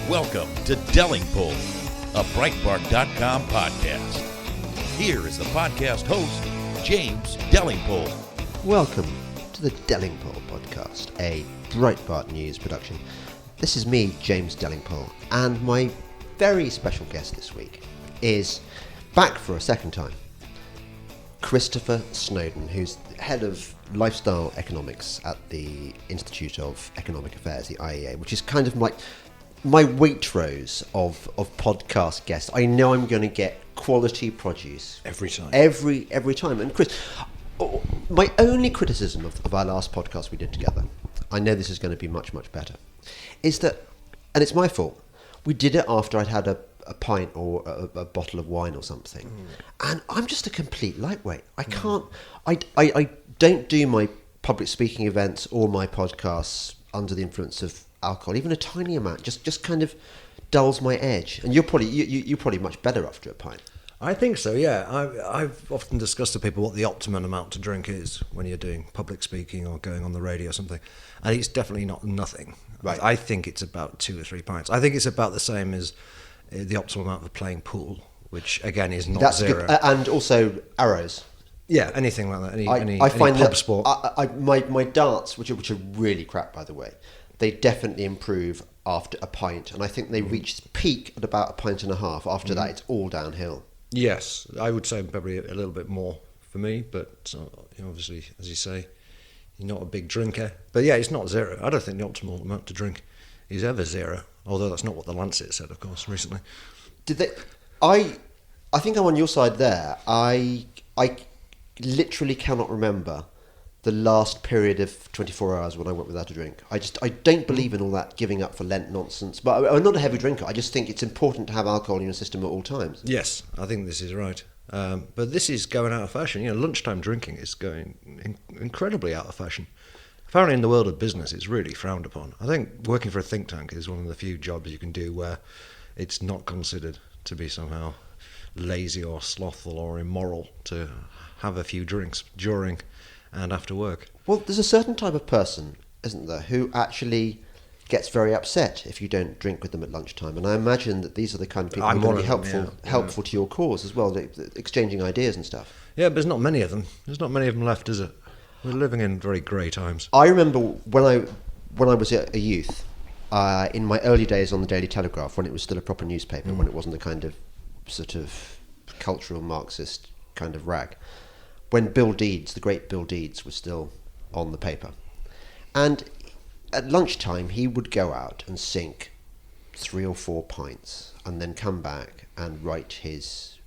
Welcome to Delingpole, a Breitbart.com podcast. Here is the podcast host, James Delingpole. Welcome to the Delingpole podcast, a Breitbart News production. This is me, James Delingpole, and my very special guest this week is back for a second time, Christopher Snowdon, who's head of lifestyle economics at the Institute of Economic Affairs, the IEA, which is kind of like my Waitrose of podcast guests. I know I'm going to get quality produce every time. Every time. And Chris, my only criticism of our last podcast we did together, I know this is going to be much, much better, is that, and it's my fault, we did it after I'd had a pint or a bottle of wine or something. And I'm just a complete lightweight. I can't, I don't do my public speaking events or my podcasts under the influence of alcohol. Even a tiny amount just kind of dulls my edge. And you're probably much better after a pint. I think so, yeah. I've often discussed to people what the optimum amount to drink is when you're doing public speaking or going on the radio or something. And it's definitely not nothing. Right. I think it's about 2 or 3 pints. I think it's about the same as the optimal amount for playing pool, which again is not zero. Good. And also arrows. Yeah, anything like that. Any find pub that sport. My darts, which are really crap, by the way, they definitely improve after a pint, and I think they reach peak at about a pint and a half. After that, it's all downhill. Yes, I would say probably a little bit more for me, but obviously, as you say, you're not a big drinker. But yeah, it's not zero. I don't think the optimal amount to drink is ever zero, although that's not what the Lancet said, of course, recently. Did they? I think I'm on your side there. I literally cannot remember the last period of 24 hours when I went without a drink. I don't believe in all that giving up for Lent nonsense. But I'm not a heavy drinker. I just think it's important to have alcohol in your system at all times. Yes, I think this is right. But this is going out of fashion. Lunchtime drinking is going incredibly out of fashion. Apparently in the world of business, it's really frowned upon. I think working for a think tank is one of the few jobs you can do where it's not considered to be somehow lazy or slothful or immoral to have a few drinks during and after work. Well, there's a certain type of person, isn't there, who actually gets very upset if you don't drink with them at lunchtime. And I imagine that these are the kind of people who are going to be helpful to your cause as well, exchanging ideas and stuff. Yeah, but there's not many of them. There's not many of them left, is it? We're living in very grey times. I remember when I was a youth, in my early days on the Daily Telegraph, when it was still a proper newspaper, when it wasn't the kind of sort of cultural Marxist kind of rag, when Bill Deeds, the great Bill Deeds, was still on the paper. And at lunchtime, he would go out and sink 3 or 4 pints and then come back and write his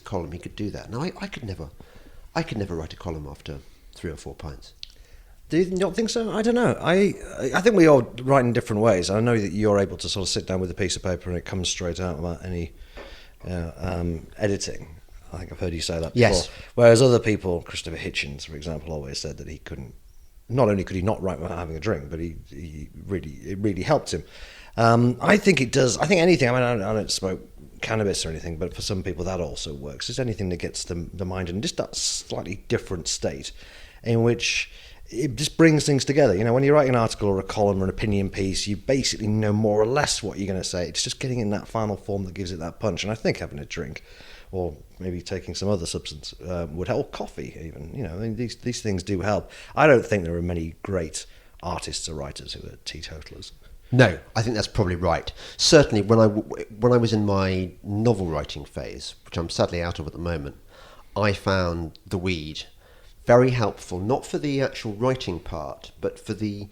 column. He could do that. Now, I could never write a column after 3 or 4 pints. Do you not think so? I don't know. I think we all write in different ways. I know that you're able to sort of sit down with a piece of paper and it comes straight out without any editing. I think I've heard you say that before. Yes. Whereas other people, Christopher Hitchens, for example, always said that he couldn't. Not only could he not write without having a drink, but it really helped him. I think it does. I think anything. I mean, I don't smoke cannabis or anything, but for some people that also works. It's anything that gets the mind in just that slightly different state, in which it just brings things together. When you write an article or a column or an opinion piece, you basically know more or less what you're going to say. It's just getting in that final form that gives it that punch. And I think having a drink, or maybe taking some other substance, would help. Coffee even. These things do help. I don't think there are many great artists or writers who are teetotalers. No, I think that's probably right. Certainly when I was in my novel writing phase, which I'm sadly out of at the moment, I found the weed very helpful, not for the actual writing part, but for the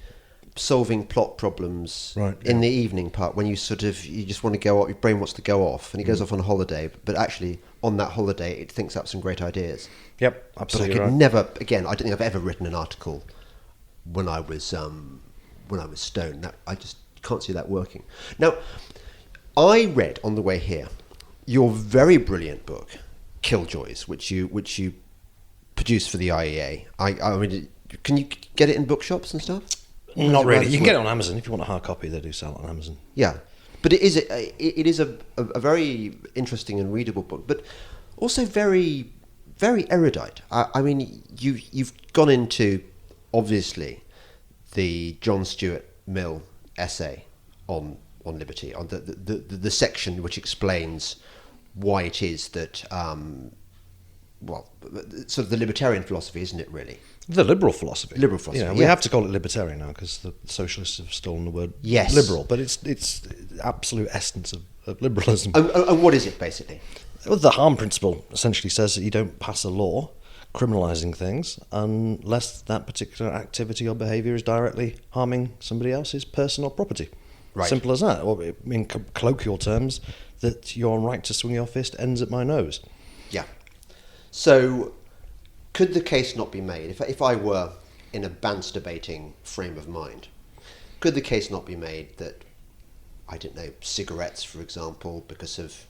solving plot problems in the evening part, when you just want to go off, your brain wants to go off, and it goes off on a holiday, but actually on that holiday it thinks up some great ideas. Yep, absolutely. But I could never, again, I don't think I've ever written an article when I was stoned. I just can't see that working. Now, I read on the way here your very brilliant book, Killjoys, which you produced for the IEA. I mean, can you get it in bookshops and stuff? Not really. You can get it on Amazon if you want a hard copy. They do sell it on Amazon. Yeah, but it is a very interesting and readable book, but also very, very erudite. I mean, you've gone into obviously the John Stuart Mill essay on liberty, on the section which explains why it is that, sort of the libertarian philosophy, isn't it, really? The liberal philosophy. Liberal philosophy, You know, we have to call it libertarian now because the socialists have stolen the word liberal, but it's the absolute essence of liberalism. And what is it, basically? Well, the harm principle essentially says that you don't pass a law criminalising things unless that particular activity or behaviour is directly harming somebody else's personal property. Right. Simple as that. Or in colloquial terms, that your right to swing your fist ends at my nose. Yeah. So, could the case not be made, if I were in a bants-debating frame of mind, could the case not be made that, I don't know, cigarettes, for example, because of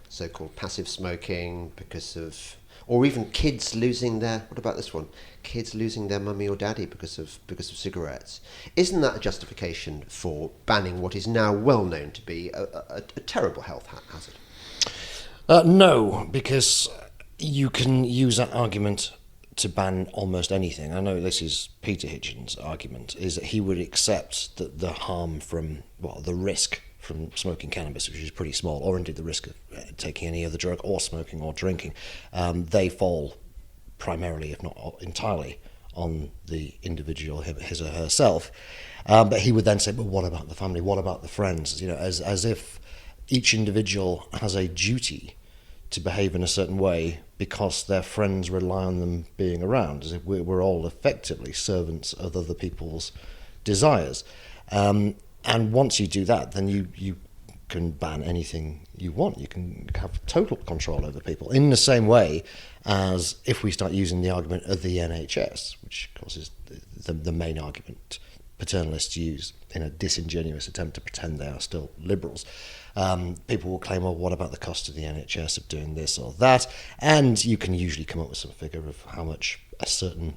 so-called passive smoking, because of, or even kids losing their, what about this one? Kids losing their mummy or daddy because of cigarettes. Isn't that a justification for banning what is now well known to be a terrible health hazard? No, because you can use that argument to ban almost anything. I know this is Peter Hitchens' argument, is that he would accept that the harm from, the risk from smoking cannabis, which is pretty small, or indeed the risk of taking any other drug or smoking or drinking, they fall primarily, if not entirely, on the individual, his or herself. But he would then say, but what about the family? What about the friends? You know, as if each individual has a duty to behave in a certain way because their friends rely on them being around, as if we're all effectively servants of other people's desires. And once you do that, then you can ban anything you want. You can have total control over people. In the same way as if we start using the argument of the NHS, which of course is the main argument paternalists use in a disingenuous attempt to pretend they are still liberals. People will claim, well, what about the cost of the NHS of doing this or that? And you can usually come up with some figure of how much a certain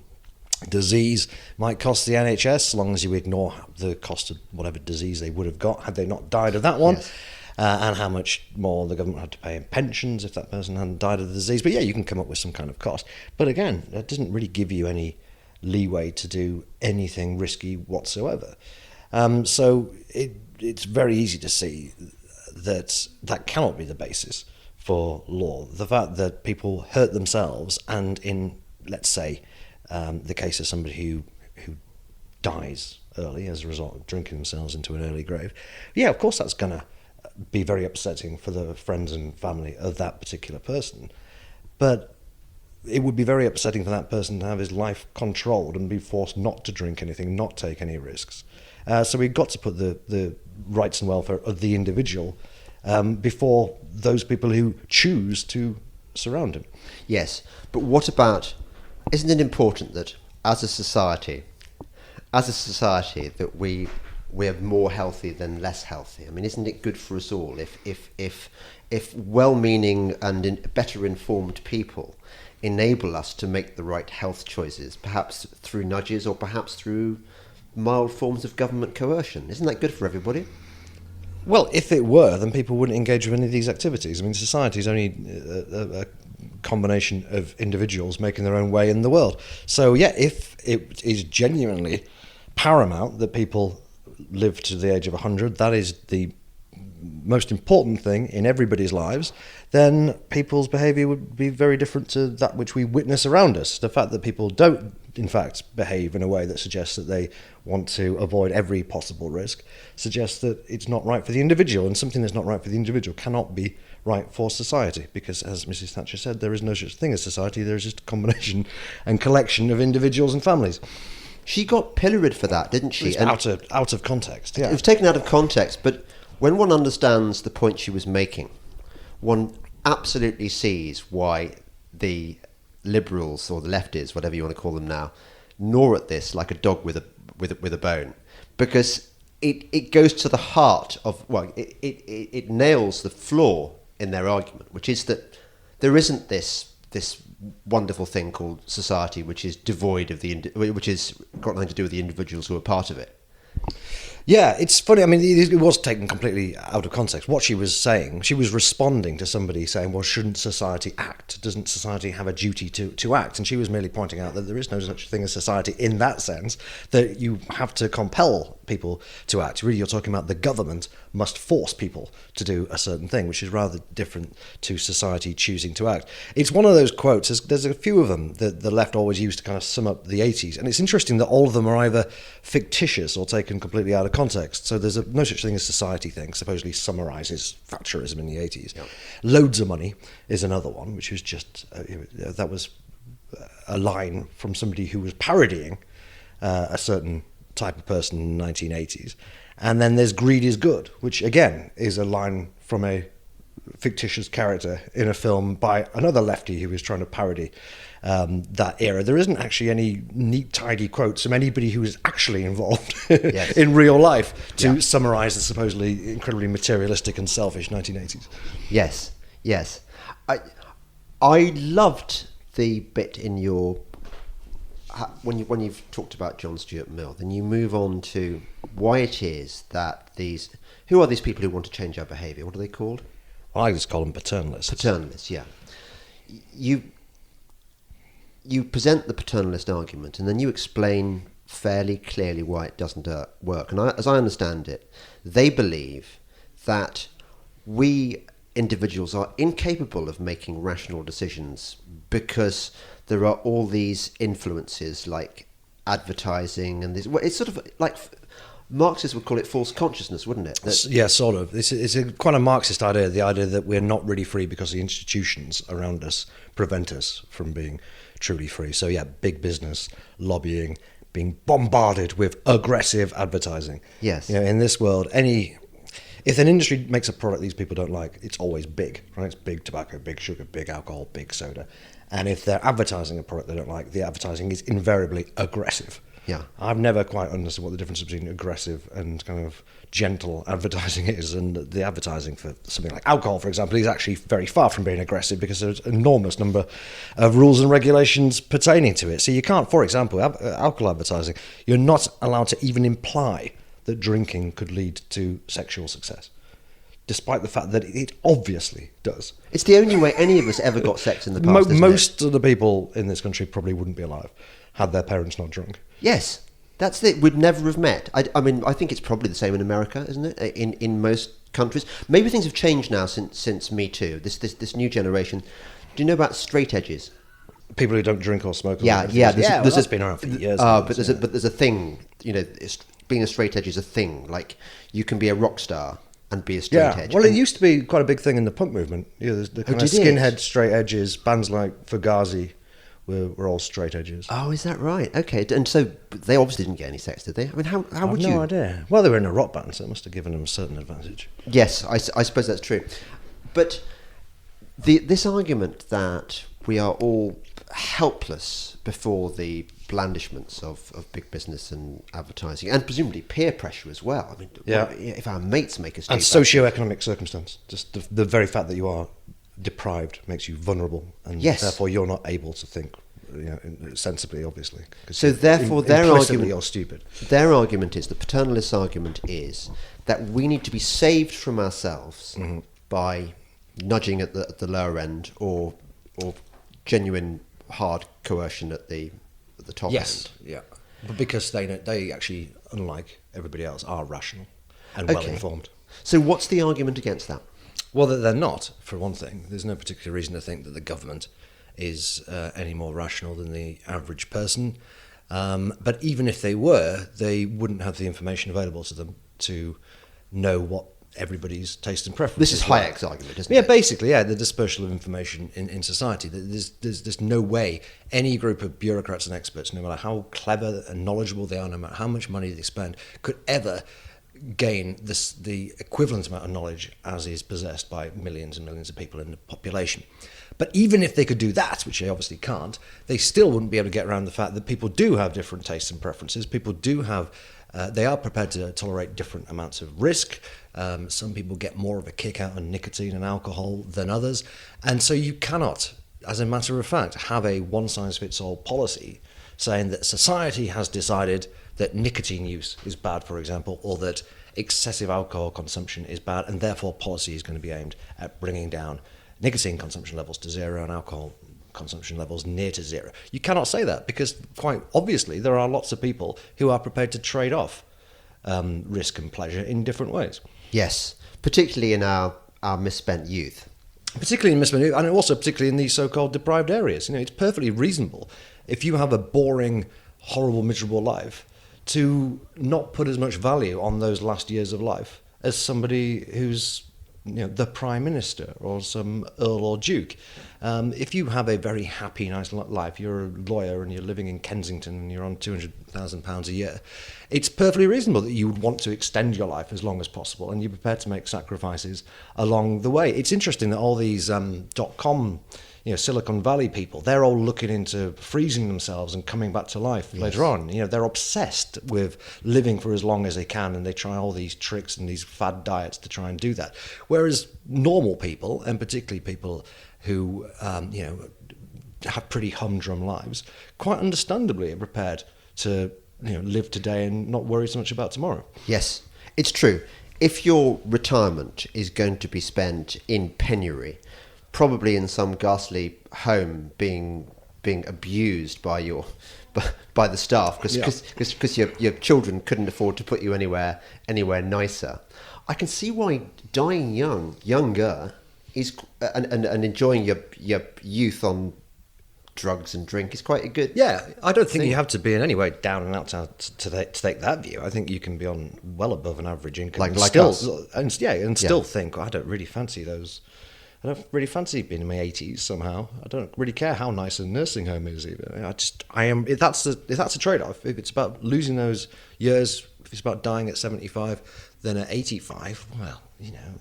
disease might cost the NHS, as long as you ignore the cost of whatever disease they would have got had they not died of that one. Yes. And how much more the government had to pay in pensions if that person hadn't died of the disease. But yeah, you can come up with some kind of cost. But again, that doesn't really give you any leeway to do anything risky whatsoever. So it's very easy to see that cannot be the basis for law. The fact that people hurt themselves, and in, let's say, the case of somebody who dies early as a result of drinking themselves into an early grave, yeah, of course that's going to be very upsetting for the friends and family of that particular person. But it would be very upsetting for that person to have his life controlled and be forced not to drink anything, not take any risks. So we've got to put the rights and welfare of the individual before those people who choose to surround him. Yes, but what about, isn't it important that as a society that we are more healthy than less healthy? I mean, isn't it good for us all if well-meaning and better informed people enable us to make the right health choices, perhaps through nudges or perhaps through mild forms of government coercion? Isn't that good for everybody? Well, if it were, then people wouldn't engage with any of these activities. I mean, society is only a combination of individuals making their own way in the world. So, yeah, if it is genuinely paramount that people live to the age of 100, that is the most important thing in everybody's lives, then people's behaviour would be very different to that which we witness around us. The fact that people don't, in fact, behave in a way that suggests that they want to avoid every possible risk suggests that it's not right for the individual, and something that's not right for the individual cannot be right for society, because, as Mrs. Thatcher said, there is no such thing as society, there is just a combination and collection of individuals and families. She got pilloried for that, didn't she? Out of context, yeah. It was taken out of context, but when one understands the point she was making, one absolutely sees why the liberals, or the lefties, whatever you want to call them now, gnaw at this like a dog with a bone, because it goes to the heart of, well, it nails the flaw in their argument, which is that there isn't this wonderful thing called society which is devoid of which is got nothing to do with the individuals who are part of it. Yeah, it's funny. I mean, it was taken completely out of context. What she was saying, she was responding to somebody saying, well, shouldn't society act? Doesn't society have a duty to act? And she was merely pointing out that there is no such thing as society in that sense, that you have to compel people to act. Really, you're talking about the government must force people to do a certain thing, which is rather different to society choosing to act. It's one of those quotes, there's a few of them that the left always used to kind of sum up the 80s, and it's interesting that all of them are either fictitious or taken completely out of context. So there's no such thing as society thing, supposedly summarises Thatcherism in the 80s. Yep. Loads of money is another one, which was just, that was a line from somebody who was parodying a certain type of person in the 1980s. And then there's greed is good, which again is a line from a fictitious character in a film by another lefty who was trying to parody that era. There isn't actually any neat, tidy quotes from anybody who was actually involved in real life to summarise the supposedly incredibly materialistic and selfish 1980s. Yes. I loved the bit in your when you've talked about John Stuart Mill, then you move on to why it is that who are these people who want to change our behaviour? What are they called? Well, I just call them paternalists. Paternalists, yeah. You present the paternalist argument, and then you explain fairly clearly why it doesn't work. And as I understand it, they believe that we individuals are incapable of making rational decisions because there are all these influences like advertising and this. It's sort of like Marxists would call it false consciousness, wouldn't it? Yeah, sort of. It's quite a Marxist idea, the idea that we're not really free because the institutions around us prevent us from being truly free. So yeah, big business, lobbying, being bombarded with aggressive advertising. Yes. In this world, if an industry makes a product these people don't like, it's always big, right? It's big tobacco, big sugar, big alcohol, big soda. And if they're advertising a product they don't like, the advertising is invariably aggressive. Yeah. I've never quite understood what the difference between aggressive and kind of gentle advertising is. And the advertising for something like alcohol, for example, is actually very far from being aggressive because there's an enormous number of rules and regulations pertaining to it. So you can't, for example, alcohol advertising, you're not allowed to even imply that drinking could lead to sexual success, despite the fact that it obviously does. It's the only way any of us ever got sex in the past, most of the people in this country probably wouldn't be alive had their parents not drunk. Yes, that's it. We'd never have met. I mean, I think it's probably the same in America, isn't it? In most countries. Maybe things have changed now since Me Too. This new generation. Do you know about straight edges? People who don't drink or smoke. Yeah. That's been around for years. But there's a thing. Being a straight edge is a thing. Like you can be a rock star and be a straight edge. Well, it used to be quite a big thing in the punk movement. There's the kind of skinhead straight edges. Bands like Fugazi were all straight edges. Oh, is that right? Okay, and so they obviously didn't get any sex, did they? I mean, how would you? No idea. Well, they were in a rock band, so it must have given them a certain advantage. Yes, I suppose that's true. But this argument that we are all helpless before the blandishments of big business and advertising, and presumably peer pressure as well. I mean, if our mates make us do and socio-economic circumstance, just the very fact that you are deprived makes you vulnerable, and therefore you're not able to think sensibly, obviously. So therefore their argument, you're stupid. Their argument is, the paternalist argument is that we need to be saved from ourselves by nudging at the lower end or genuine hard coercion at the top end. Yeah. But because they actually, unlike everybody else, are rational and well informed. So what's the argument against that? Well, that they're not, for one thing. There's no particular reason to think that the government is any more rational than the average person. But even if they were, they wouldn't have the information available to them to know what everybody's taste and preference This is Hayek's argument, isn't it? Yeah, basically, the dispersal of information in society. There's no way any group of bureaucrats and experts, no matter how clever and knowledgeable they are, no matter how much money they spend, could ever gain the equivalent amount of knowledge as is possessed by millions and millions of people in the population. But even if they could do that, which they obviously can't, they still wouldn't be able to get around the fact that people do have different tastes and preferences. People do have, they are prepared to tolerate different amounts of risk. Some people get more of a kick out on nicotine and alcohol than others. And so you cannot, as a matter of fact, have a one-size-fits-all policy saying that society has decided that nicotine use is bad, for example, or that excessive alcohol consumption is bad, and therefore policy is going to be aimed at bringing down nicotine consumption levels to zero and alcohol consumption levels near to zero. You cannot say that because, quite obviously, there are lots of people who are prepared to trade off risk and pleasure in different ways. Yes, particularly in our misspent youth. Particularly in misspent, and also particularly in these so-called deprived areas. It's perfectly reasonable if you have a boring, horrible, miserable life to not put as much value on those last years of life as somebody who's the Prime Minister or some Earl or Duke. If you have a very happy, nice life, you're a lawyer and you're living in Kensington and you're on £200,000 a year, it's perfectly reasonable that you would want to extend your life as long as possible and you're prepared to make sacrifices along the way. It's interesting that all these .com, Silicon Valley people, they're all looking into freezing themselves and coming back to life later on. They're obsessed with living for as long as they can, and they try all these tricks and these fad diets to try and do that. Whereas normal people, and particularly people who, have pretty humdrum lives, quite understandably are prepared to, live today and not worry so much about tomorrow. Yes, it's true. If your retirement is going to be spent in penury, probably in some ghastly home being abused by the staff because your children couldn't afford to put you anywhere nicer, I can see why dying younger is and enjoying your youth on drugs and drink is quite a good. Yeah, I don't think you have to be in any way down and out to take that view. I think you can be on well above an average income, like still, us. Still think I don't really fancy those. I don't really fancy being in my 80s somehow. I don't really care how nice a nursing home is either. If that's a trade-off. If it's about losing those years, if it's about dying at 75, then at 85, well,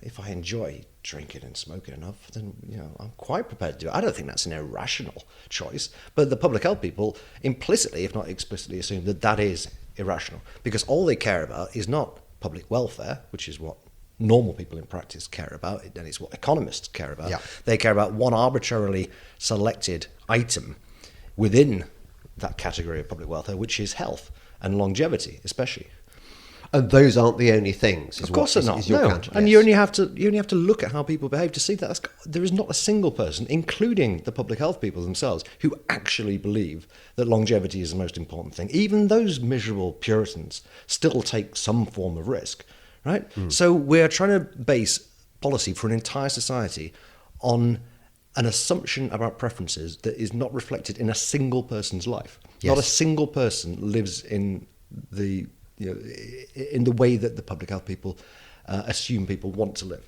if I enjoy drinking and smoking enough, then, I'm quite prepared to do it. I don't think that's an irrational choice. But the public health people implicitly, if not explicitly, assume that is irrational. Because all they care about is not public welfare, which is what normal people in practice care about, and it's what economists care about. Yeah. They care about one arbitrarily selected item within that category of public welfare, which is health and longevity, especially. And those aren't the only things. Of course they're not. Your No. counter, And yes. you only have to look at how people behave to see that there is not a single person, including the public health people themselves, who actually believe that longevity is the most important thing. Even those miserable Puritans still take some form of risk. Right? So we're trying to base policy for an entire society on an assumption about preferences that is not reflected in a single person's life. Yes. Not a single person lives in the in the way that the public health people assume people want to live.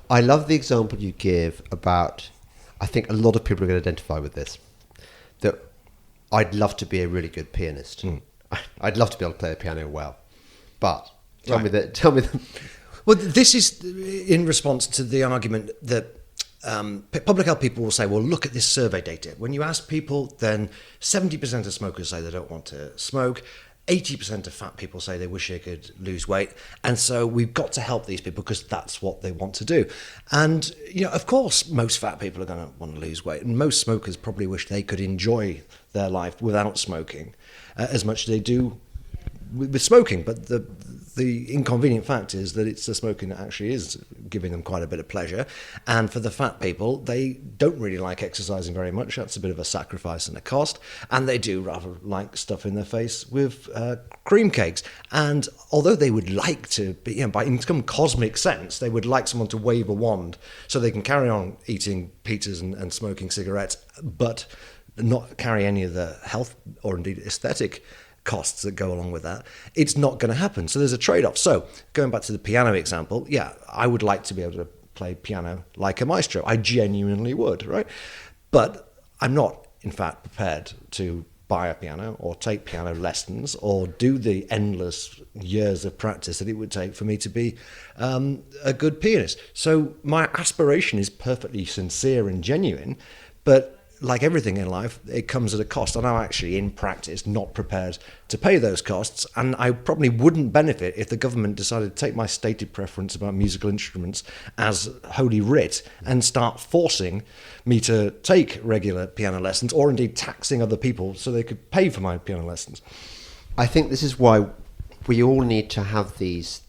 I love the example you give about, I think a lot of people are going to identify with this, that I'd love to be a really good pianist. I'd love to be able to play the piano well, but Tell me that. Well, this is in response to the argument that public health people will say, well, look at this survey data. When you ask people, then 70% of smokers say they don't want to smoke. 80% of fat people say they wish they could lose weight. And so we've got to help these people because that's what they want to do. And, of course, most fat people are going to want to lose weight. And most smokers probably wish they could enjoy their life without smoking as much as they do with smoking. But the inconvenient fact is that it's the smoking that actually is giving them quite a bit of pleasure. And for the fat people, they don't really like exercising very much. That's a bit of a sacrifice and a cost. And they do rather like stuffing their face with cream cakes. And although they would like to be, in some cosmic sense, they would like someone to wave a wand so they can carry on eating pizzas and smoking cigarettes, but not carry any of the health or indeed aesthetic costs that go along with that, it's not going to happen. So there's a trade-off. So going back to the piano example, yeah, I would like to be able to play piano like a maestro. I genuinely would, right? But I'm not, in fact, prepared to buy a piano or take piano lessons or do the endless years of practice that it would take for me to be a good pianist. So my aspiration is perfectly sincere and genuine, but like everything in life, it comes at a cost. And I'm actually, in practice, not prepared to pay those costs. And I probably wouldn't benefit if the government decided to take my stated preference about musical instruments as holy writ and start forcing me to take regular piano lessons, or indeed taxing other people so they could pay for my piano lessons. I think this is why we all need to have these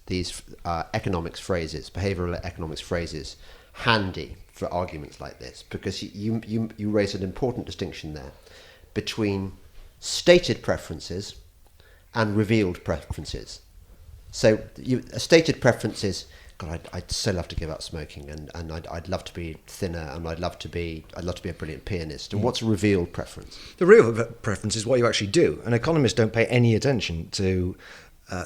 economics phrases, behavioral economics phrases, handy for arguments like this, because you raise an important distinction there between stated preferences and revealed preferences. So a stated preference is, God, I'd so love to give up smoking, and I'd love to be thinner, and I'd love to be a brilliant pianist. And what's a revealed preference? The real preference is what you actually do. And economists don't pay any attention to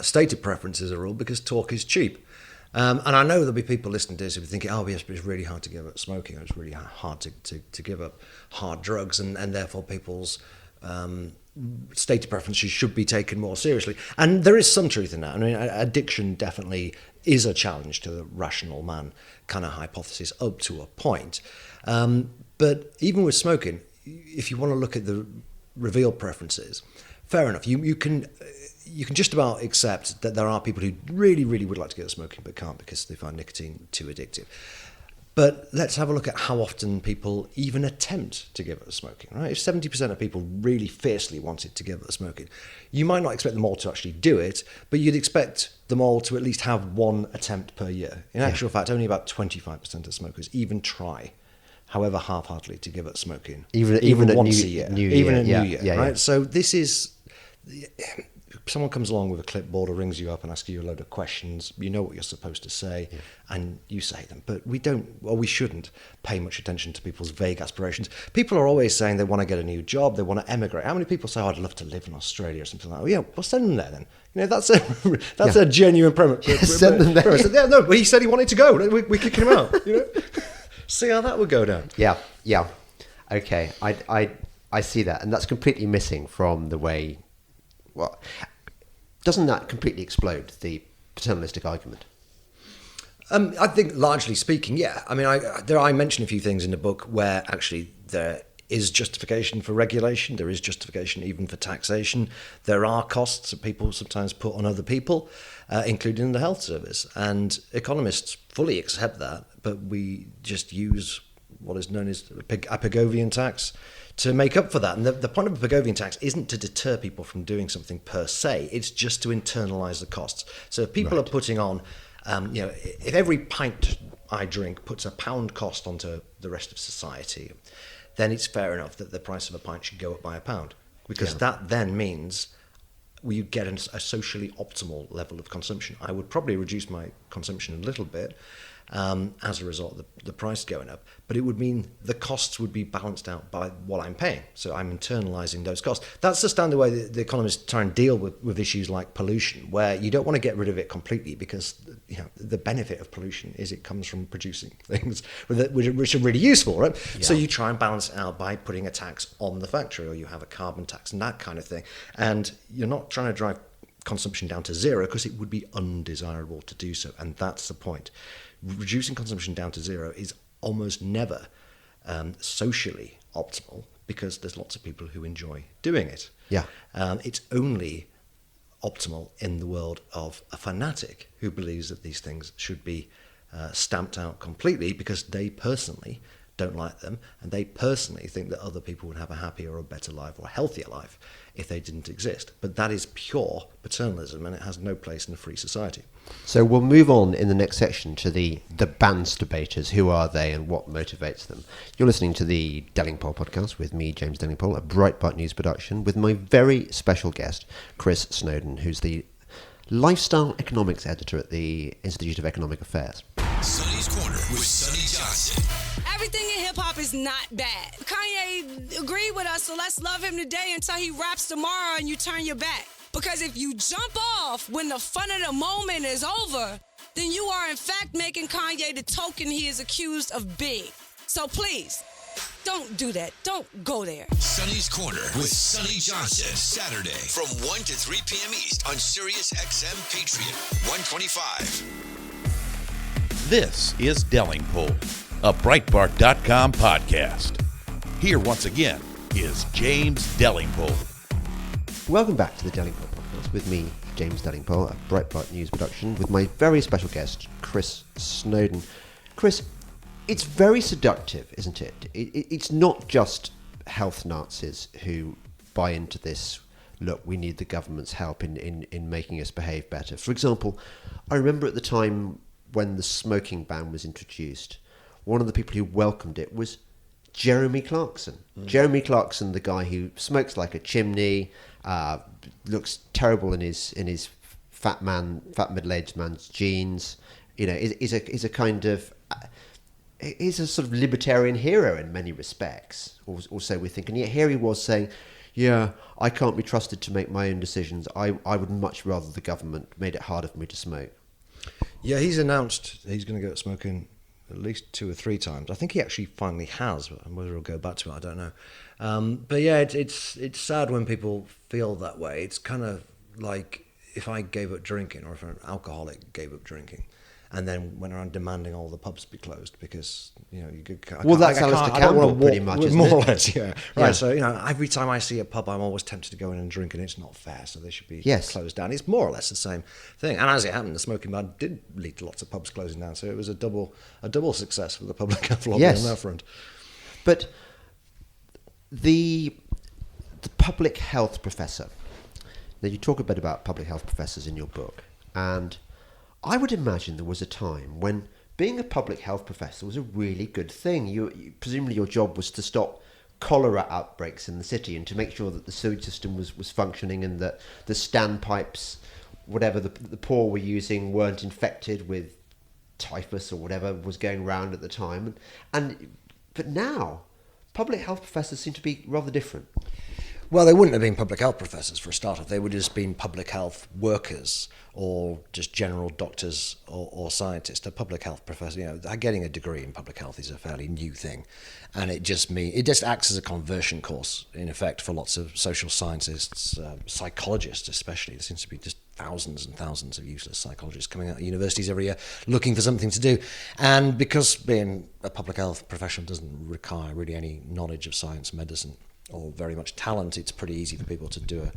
stated preference as a rule because talk is cheap. And I know there'll be people listening to this who are thinking, oh, yes, but it's really hard to give up smoking, or it's really hard to give up hard drugs, and therefore people's stated preferences should be taken more seriously. And there is some truth in that. I mean, addiction definitely is a challenge to the rational man kind of hypothesis up to a point. But even with smoking, if you want to look at the revealed preferences, fair enough. You can just about accept that there are people who really, really would like to get up smoking but can't because they find nicotine too addictive. But let's have a look at how often people even attempt to give up smoking, right? If 70% of people really fiercely wanted to give up smoking, you might not expect them all to actually do it, but you'd expect them all to at least have one attempt per year. In actual fact, only about 25% of smokers even try, however half-heartedly, to give up smoking. Even once a year. Even a new year, right? So this is... Someone comes along with a clipboard or rings you up and asks you a load of questions. You know what you're supposed to say, and you say them. But we shouldn't pay much attention to people's vague aspirations. People are always saying they want to get a new job, they want to emigrate. How many people say, oh, I'd love to live in Australia or something like that? Well, well, send them there then. You know, that's a genuine premise. Send them there. Yeah, no, but he said he wanted to go. We're kicking him out. You know, see how that would go down. Yeah. Okay, I see that, and that's completely missing from the way. Well, doesn't that completely explode the paternalistic argument? I think largely speaking, yeah. I mean, I mention a few things in the book where actually there is justification for regulation. There is justification even for taxation. There are costs that people sometimes put on other people, including the health service. And economists fully accept that, but we just use what is known as a Pigouvian tax to make up for that. And the point of a Pigouvian tax isn't to deter people from doing something per se, it's just to internalise the costs. So if people are putting on, if every pint I drink puts a £1 cost onto the rest of society, then it's fair enough that the price of a pint should go up by £1, because that then means you get a socially optimal level of consumption. I would probably reduce my consumption a little bit, as a result of the price going up, but it would mean the costs would be balanced out by what I'm paying. So I'm internalising those costs. That's the standard way the economists try and deal with issues like pollution, where you don't want to get rid of it completely because the benefit of pollution is it comes from producing things which are really useful, right? Yeah. So you try and balance it out by putting a tax on the factory, or you have a carbon tax and that kind of thing. And you're not trying to drive consumption down to zero because it would be undesirable to do so. And that's the point. Reducing consumption down to zero is almost never socially optimal because there's lots of people who enjoy doing it. Yeah. It's only optimal in the world of a fanatic who believes that these things should be stamped out completely because they personally don't like them, and they personally think that other people would have a happier or a better life or a healthier life if they didn't exist. But that is pure paternalism, and it has no place in a free society. So we'll move on in the next section to the bans debaters. Who are they and what motivates them? You're listening to the Delingpole podcast with me, James Delingpole, a Breitbart News production, with my very special guest, Chris Snowdon, who's the lifestyle economics editor at the Institute of Economic Affairs. Sonny's Corner with Sonny Johnson. Everything in hip-hop is not bad. Kanye agreed with us, so let's love him today until he raps tomorrow and you turn your back. Because if you jump off when the fun of the moment is over, then you are in fact making Kanye the token he is accused of being. So please, don't do that. Don't go there. Sonny's Corner with Sonny Johnson. Saturday from 1 to 3 p.m. East on Sirius XM Patriot 125. This is Delingpole, a Breitbart.com podcast. Here once again is James Delingpole. Welcome back to the Delingpole podcast with me, James Delingpole, a Breitbart News production, with my very special guest, Chris Snowdon. Chris, it's very seductive, isn't it? It's not just health Nazis who buy into this, look, we need the government's help in making us behave better. For example, I remember at the time when the smoking ban was introduced, one of the people who welcomed it was Jeremy Clarkson. Jeremy Clarkson, the guy who smokes like a chimney, looks terrible in his fat middle-aged man's genes, is a kind of is a sort of libertarian hero in many respects, or so we think. And yet here he was saying, yeah, I can't be trusted to make my own decisions. I would much rather the government made it harder for me to smoke. Yeah, he's announced he's going to go smoking at least 2 or 3 times. I think he actually finally has, but whether he'll go back to it, I don't know. But yeah, it's sad when people feel that way. It's kind of like if I gave up drinking, or if an alcoholic gave up drinking, and then went around demanding all the pubs be closed because you could. That's Alistair Campbell, pretty much, isn't more it? or less, yeah. Right. Yeah. So every time I see a pub, I'm always tempted to go in and drink, and it's not fair. So they should be closed down. It's more or less the same thing. And as it happened, the smoking ban did lead to lots of pubs closing down. So it was a double success for the public health lobby on that front. But the public health professor. Now you talk a bit about public health professors in your book, and I would imagine there was a time when being a public health professor was a really good thing. You presumably your job was to stop cholera outbreaks in the city and to make sure that the sewage system was functioning and that the standpipes, whatever the poor were using, weren't infected with typhus or whatever was going around at the time. But now, public health professors seem to be rather different. Well, they wouldn't have been public health professors for a start. They would have just been public health workers or just general doctors or scientists. A public health professor, getting a degree in public health is a fairly new thing. And it just acts as a conversion course, in effect, for lots of social scientists, psychologists especially. There seems to be just thousands and thousands of useless psychologists coming out of universities every year looking for something to do. And because being a public health professional doesn't require really any knowledge of science, medicine, or very much talent, it's pretty easy for people to do a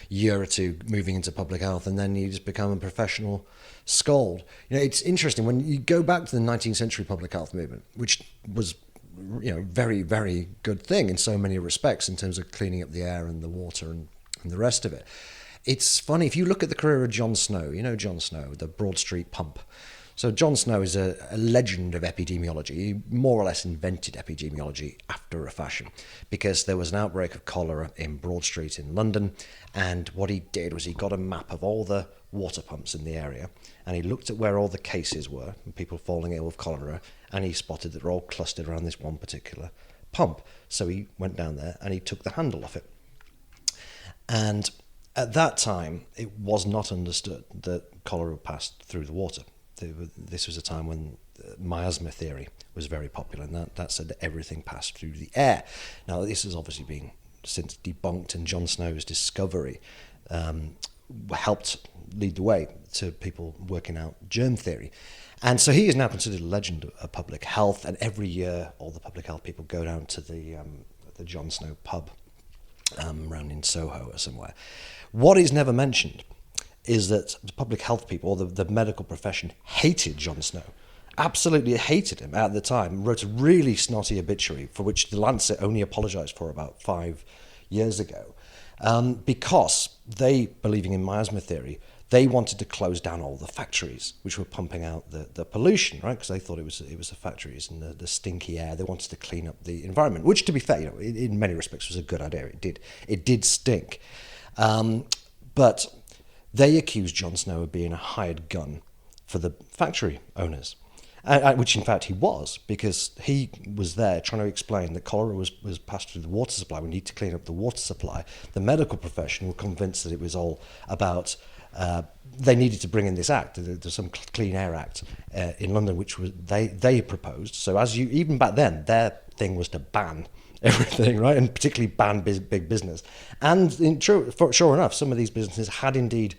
year or two moving into public health, and then you just become a professional scold. It's interesting when you go back to the 19th century public health movement, which was very, very good thing in so many respects in terms of cleaning up the air and the water and the rest of it. It's funny, if you look at the career of John Snow, John Snow, the Broad Street pump. So John Snow is a legend of epidemiology. He more or less invented epidemiology after a fashion, because there was an outbreak of cholera in Broad Street in London, and what he did was he got a map of all the water pumps in the area, and he looked at where all the cases were, people falling ill with cholera, and he spotted that they're all clustered around this one particular pump. So he went down there and he took the handle off it. And at that time, it was not understood that cholera passed through the water. This was a time when miasma theory was very popular, and that said that everything passed through the air. Now, this has obviously been since debunked, and John Snow's discovery helped lead the way to people working out germ theory. And so he is now considered a legend of public health, and every year all the public health people go down to the John Snow pub around in Soho or somewhere. What is never mentioned is that the public health people, or the medical profession, hated John Snow. Absolutely hated him at the time. Wrote a really snotty obituary, for which the Lancet only apologised for about 5 years ago. Because they, believing in miasma theory, they wanted to close down all the factories which were pumping out the pollution, right? Because they thought it was the factories and the stinky air. They wanted to clean up the environment, which, to be fair, in many respects was a good idea. It did stink. But they accused John Snow of being a hired gun for the factory owners, which in fact he was, because he was there trying to explain that cholera was passed through the water supply. We need to clean up the water supply. The medical profession were convinced that it was all about they needed to bring in this act. There's some Clean Air Act in London, which was they proposed. So even back then, their thing was to ban everything, right, and particularly ban big business. And sure enough, some of these businesses had indeed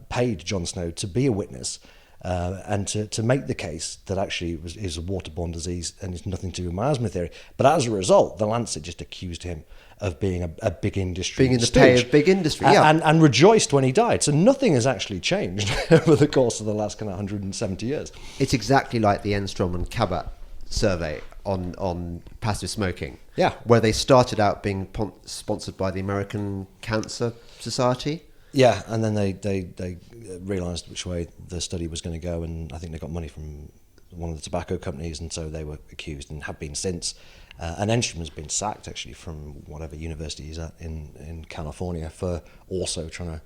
paid John Snow to be a witness and to make the case that actually it is a waterborne disease and it's nothing to do with miasma theory. But as a result, the Lancet just accused him of being a big industry, being in the pay of big industry, yeah, and rejoiced when he died. So nothing has actually changed over the course of the last kind of 170 years. It's exactly like the Enstrom and Cabot survey on passive smoking, yeah, where they started out being sponsored by the American Cancer Society. Yeah, and then they realised which way the study was going to go, and I think they got money from one of the tobacco companies, and so they were accused and have been since. And Enstrom has been sacked actually from whatever university he's at in California for also trying to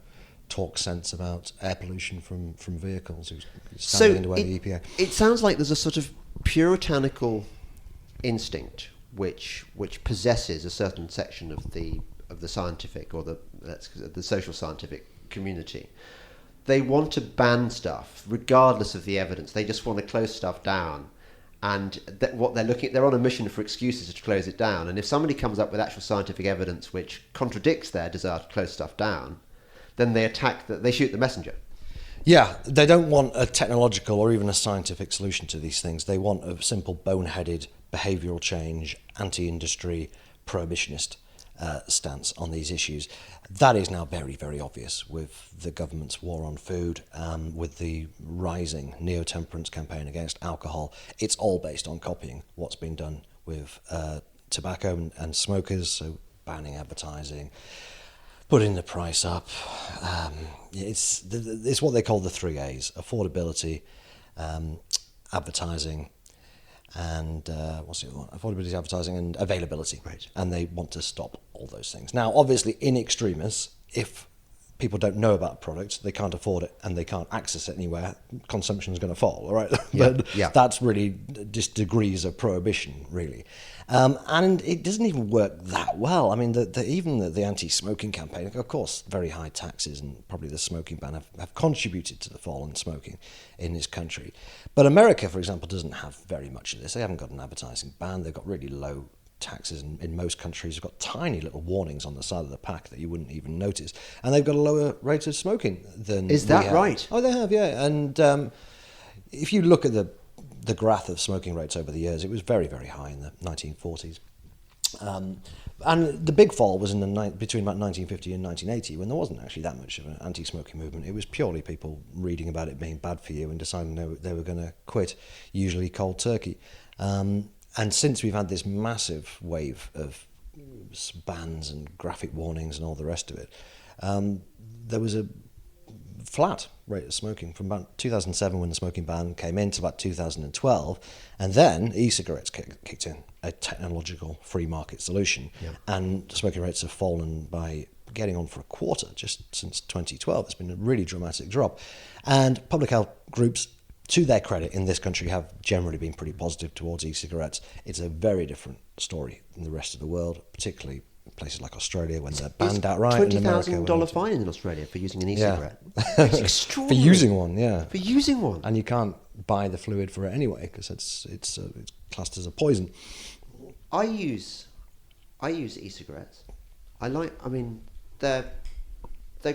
talk sense about air pollution from vehicles, who's standing in the way of the EPA. It sounds like there's a sort of puritanical instinct which possesses a certain section of the scientific or the social scientific community. They want to ban stuff regardless of the evidence. They just want to close stuff down, and what they're on a mission for excuses to close it down. And if somebody comes up with actual scientific evidence which contradicts their desire to close stuff down, then they shoot the messenger. Yeah, they don't want a technological or even a scientific solution to these things. They want a simple boneheaded behavioural change, anti-industry, prohibitionist stance on these issues. That is now very, very obvious with the government's war on food, with the rising neo-temperance campaign against alcohol. It's all based on copying what's been done with tobacco and smokers, so banning advertising, putting the price up. It's what they call the 3 A's: affordability, advertising, and what's the other one? Affordability, advertising, and availability. Right. And they want to stop all those things. Now, obviously, in extremis, if people don't know about a product, they can't afford it, and they can't access it anywhere, consumption is going to fall, all right? But that's really just degrees of prohibition, really. And it doesn't even work that well. I mean, even the anti-smoking campaign, of course, very high taxes and probably the smoking ban have contributed to the fall in smoking in this country. But America, for example, doesn't have very much of this. They haven't got an advertising ban. They've got really low taxes in most countries. They've got tiny little warnings on the side of the pack that you wouldn't even notice. And they've got a lower rate of smoking than Is that we have. right? Oh, they have, yeah. And if you look at the graph of smoking rates over the years, it was very, very high in the 1940s. And the big fall was between about 1950 and 1980, when there wasn't actually that much of an anti-smoking movement. It was purely people reading about it being bad for you and deciding they were going to quit, usually cold turkey. And since we've had this massive wave of bans and graphic warnings and all the rest of it, there was a flat rate of smoking from about 2007 when the smoking ban came in to about 2012, and then e-cigarettes kicked in, a technological free market solution, and smoking rates have fallen by getting on for a quarter just since 2012. It's been a really dramatic drop, and public health groups, to their credit, in this country have generally been pretty positive towards e-cigarettes. It's a very different story in the rest of the world, particularly places like Australia, when they're banned outright. $20,000 fine in Australia for using an e-cigarette. It's extraordinary. For using one, yeah. For using one. And you can't buy the fluid for it anyway because it's classed as a poison. I use e-cigarettes. They're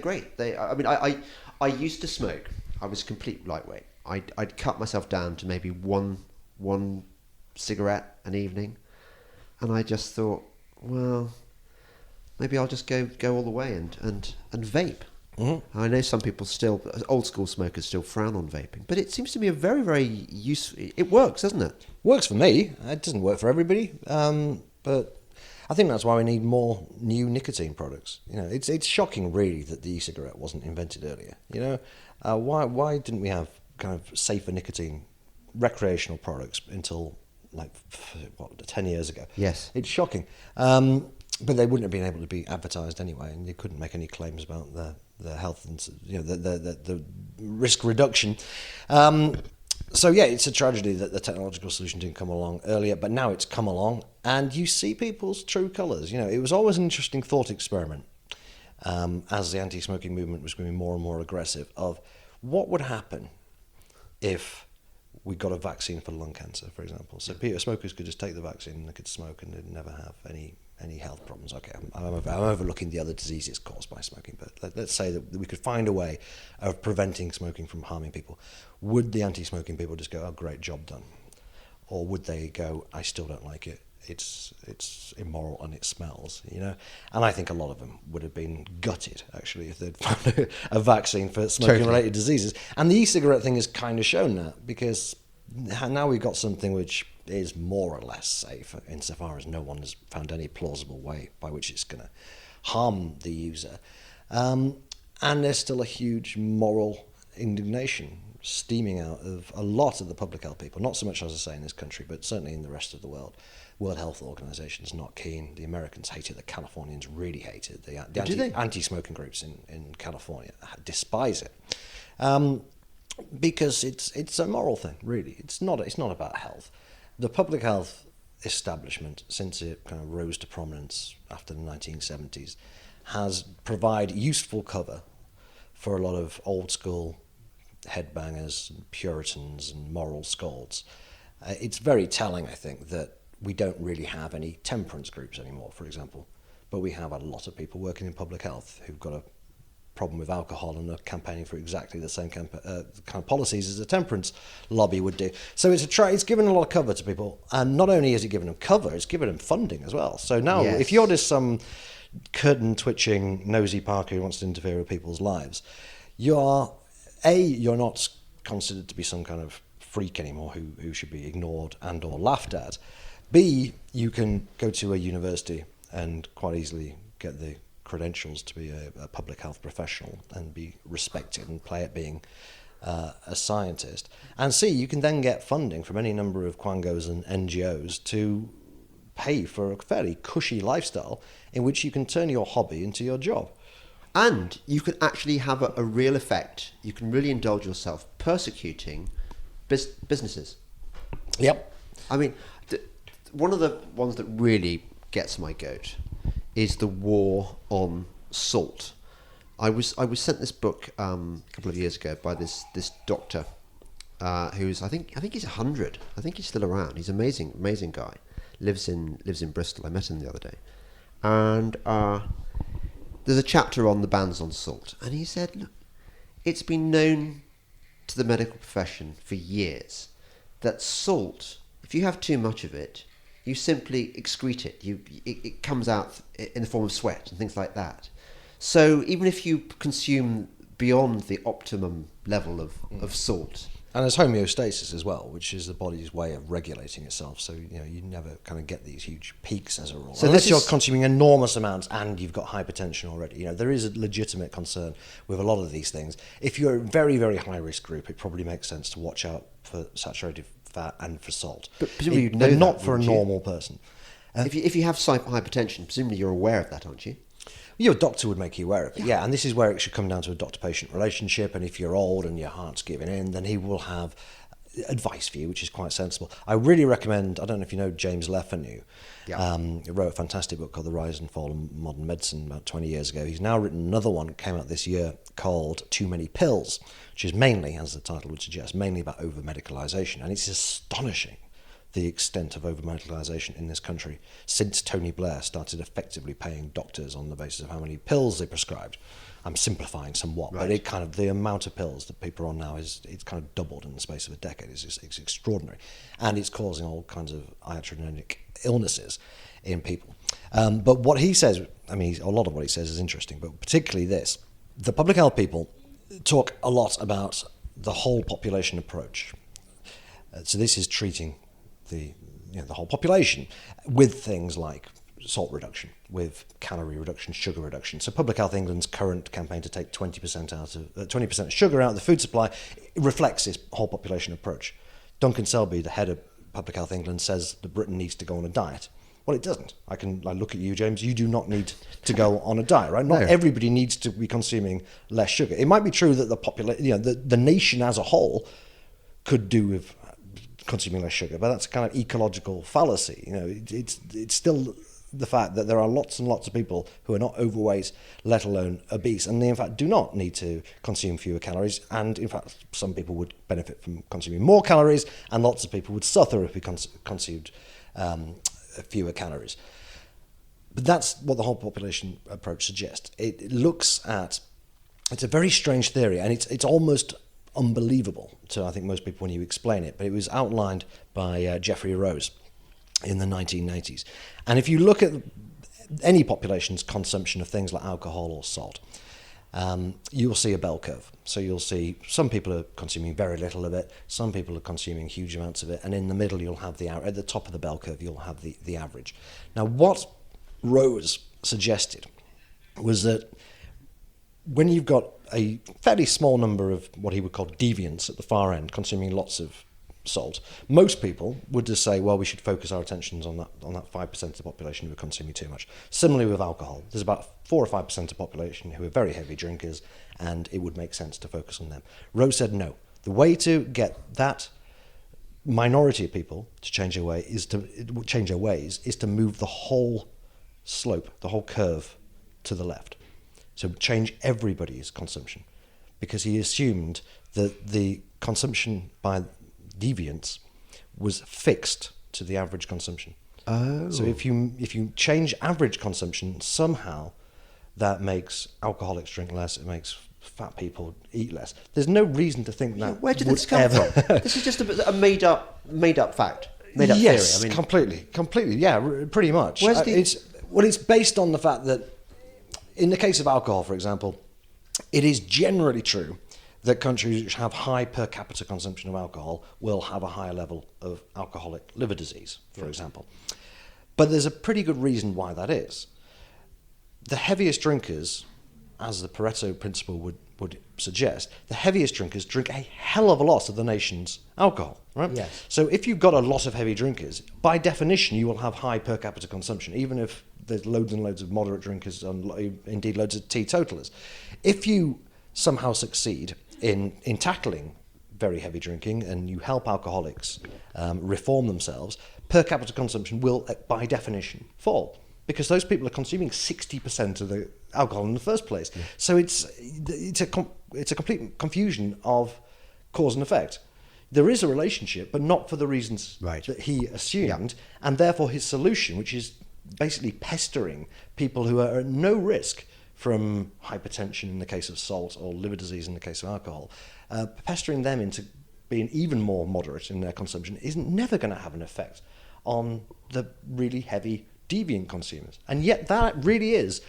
great. I used to smoke. I was a complete lightweight. I'd cut myself down to maybe one cigarette an evening, and I just thought, well, maybe I'll just go all the way and vape. Mm-hmm. I know some people still, old school smokers, still frown on vaping, but it seems to be a very, very useful. It works, doesn't it? Works for me. It doesn't work for everybody, but I think that's why we need more new nicotine products. You know, it's shocking really that the e-cigarette wasn't invented earlier. You know, why didn't we have kind of safer nicotine recreational products until 10 years ago? Yes, it's shocking. But they wouldn't have been able to be advertised anyway, and you couldn't make any claims about the health and the risk reduction. So yeah, it's a tragedy that the technological solution didn't come along earlier, but now it's come along, and you see people's true colours. You know, it was always an interesting thought experiment as the anti-smoking movement was becoming more and more aggressive, of what would happen if we got a vaccine for lung cancer, for example. So smokers could just take the vaccine and they could smoke and they'd never have any health problems. Okay, I'm overlooking the other diseases caused by smoking, but let's say that we could find a way of preventing smoking from harming people. Would the anti-smoking people just go, oh, great, job done? Or would they go, I still don't like it, it's immoral and it smells, you know? And I think a lot of them would have been gutted, actually, if they'd found a vaccine for smoking-related diseases. And the e-cigarette thing has kind of shown that, because now we've got something which is more or less safe, insofar as no one has found any plausible way by which it's going to harm the user. And there's still a huge moral indignation steaming out of a lot of the public health people, not so much, as I say, in this country, but certainly in the rest of the world. World Health Organization is not keen. The Americans hate it. The Californians really hate it. The anti-smoking groups in California despise it. Because it's a moral thing, really. It's not about health. The public health establishment, since it kind of rose to prominence after the 1970s, has provided useful cover for a lot of old school headbangers, and Puritans, and moral scolds. It's very telling, I think, that we don't really have any temperance groups anymore, for example, but we have a lot of people working in public health who've got a problem with alcohol and are campaigning for exactly the same kind of policies as a temperance lobby would do. So it's given a lot of cover to people, and not only has it given them cover, it's given them funding as well. So now, if you're just some curtain-twitching nosy Parker who wants to interfere with people's lives, you're not considered to be some kind of freak anymore who should be ignored and or laughed at. B, you can go to a university and quite easily get the credentials to be a public health professional and be respected and play at being a scientist. And C, you can then get funding from any number of quangos and NGOs to pay for a fairly cushy lifestyle in which you can turn your hobby into your job. And you can actually have a real effect. You can really indulge yourself persecuting businesses. Yep. I mean, one of the ones that really gets my goat is the war on salt. I was sent this book a couple of years ago by this doctor who's I think he's 100. I think he's still around. He's an amazing guy. Lives in Bristol. I met him the other day, and there's a chapter on the bans on salt, and he said, look, it's been known to the medical profession for years that salt, if you have too much of it, you simply excrete it. It comes out in the form of sweat and things like that. So even if you consume beyond the optimum level of salt. And there's homeostasis as well, which is the body's way of regulating itself. So, you never kind of get these huge peaks as a rule. So unless you're consuming enormous amounts and you've got hypertension already. There is a legitimate concern with a lot of these things. If you're a very, very high-risk group, it probably makes sense to watch out for saturated fat and for salt. But presumably you'd know not that, for a normal person. If you have hypertension, presumably you're aware of that, aren't you? Your doctor would make you aware of it, yeah. And this is where it should come down to a doctor-patient relationship. And if you're old and your heart's giving in, then he will have advice for you, which is quite sensible. I really recommend, I don't know if you know James Lefanu. Yeah. He wrote a fantastic book called The Rise and Fall of Modern Medicine about 20 years ago. He's now written another one, came out this year, called Too Many Pills, which is mainly, as the title would suggest, mainly about over-medicalisation. And it's astonishing, the extent of over-medicalisation in this country since Tony Blair started effectively paying doctors on the basis of how many pills they prescribed. I'm simplifying somewhat, right. But the amount of pills that people are on now it's kind of doubled in the space of a decade. It's extraordinary, and it's causing all kinds of iatrogenic illnesses in people. But what he says, a lot of what he says is interesting, but particularly this: the public health people talk a lot about the whole population approach. So this is treating the whole population with things like salt reduction, with calorie reduction, sugar reduction. So Public Health England's current campaign to take 20% of sugar out of the food supply reflects this whole population approach. Duncan Selby, the head of Public Health England, says that Britain needs to go on a diet. Well, it doesn't. I look at you, James. You do not need to go on a diet, right? Not everybody needs to be consuming less sugar. It might be true that the nation as a whole could do with consuming less sugar, but that's a kind of ecological fallacy. It's still the fact that there are lots and lots of people who are not overweight, let alone obese, and they in fact do not need to consume fewer calories, and in fact some people would benefit from consuming more calories, and lots of people would suffer if we consumed fewer calories. But that's what the whole population approach suggests. It looks at, it's a very strange theory, and it's almost unbelievable to, I think, most people when you explain it, but it was outlined by Geoffrey Rose in the 1980s. And if you look at any population's consumption of things like alcohol or salt, you'll see a bell curve. So you'll see some people are consuming very little of it, some people are consuming huge amounts of it, and in the middle you'll have at the top of the bell curve you'll have the average. Now what Rose suggested was that when you've got a fairly small number of what he would call deviants at the far end, consuming lots of salt. Most people would just say, well, we should focus our attentions on that 5% of the population who are consuming too much. Similarly with alcohol, there's about 4 or 5% of the population who are very heavy drinkers, and it would make sense to focus on them. Rose said no. The way to get that minority of people to change their ways is to move the whole slope, the whole curve to the left. So change everybody's consumption, because he assumed that the consumption by deviants was fixed to the average consumption. Oh. So if you change average consumption, somehow that makes alcoholics drink less, it makes fat people eat less. There's no reason to think that. Where did this come from? This is just a made up fact, made up yes, theory. I mean, completely, yeah, pretty much. It's based on the fact that in the case of alcohol, for example, it is generally true that countries which have high per capita consumption of alcohol will have a higher level of alcoholic liver disease, for example. But there's a pretty good reason why that is. The heaviest drinkers, as the Pareto principle would suggest, the heaviest drinkers drink a hell of a lot of the nation's alcohol, right? Yes. So if you've got a lot of heavy drinkers, by definition, you will have high per capita consumption, even if there's loads and loads of moderate drinkers and indeed loads of teetotalers. If you somehow succeed in tackling very heavy drinking and you help alcoholics reform themselves, per capita consumption will, by definition, fall, because those people are consuming 60% of the alcohol in the first place. Yeah. So it's a complete confusion of cause and effect. There is a relationship, but not for the reasons that he assumed, and therefore his solution, which is basically pestering people who are at no risk from hypertension in the case of salt or liver disease in the case of alcohol, pestering them into being even more moderate in their consumption is never going to have an effect on the really heavy deviant consumers. And yet that really is,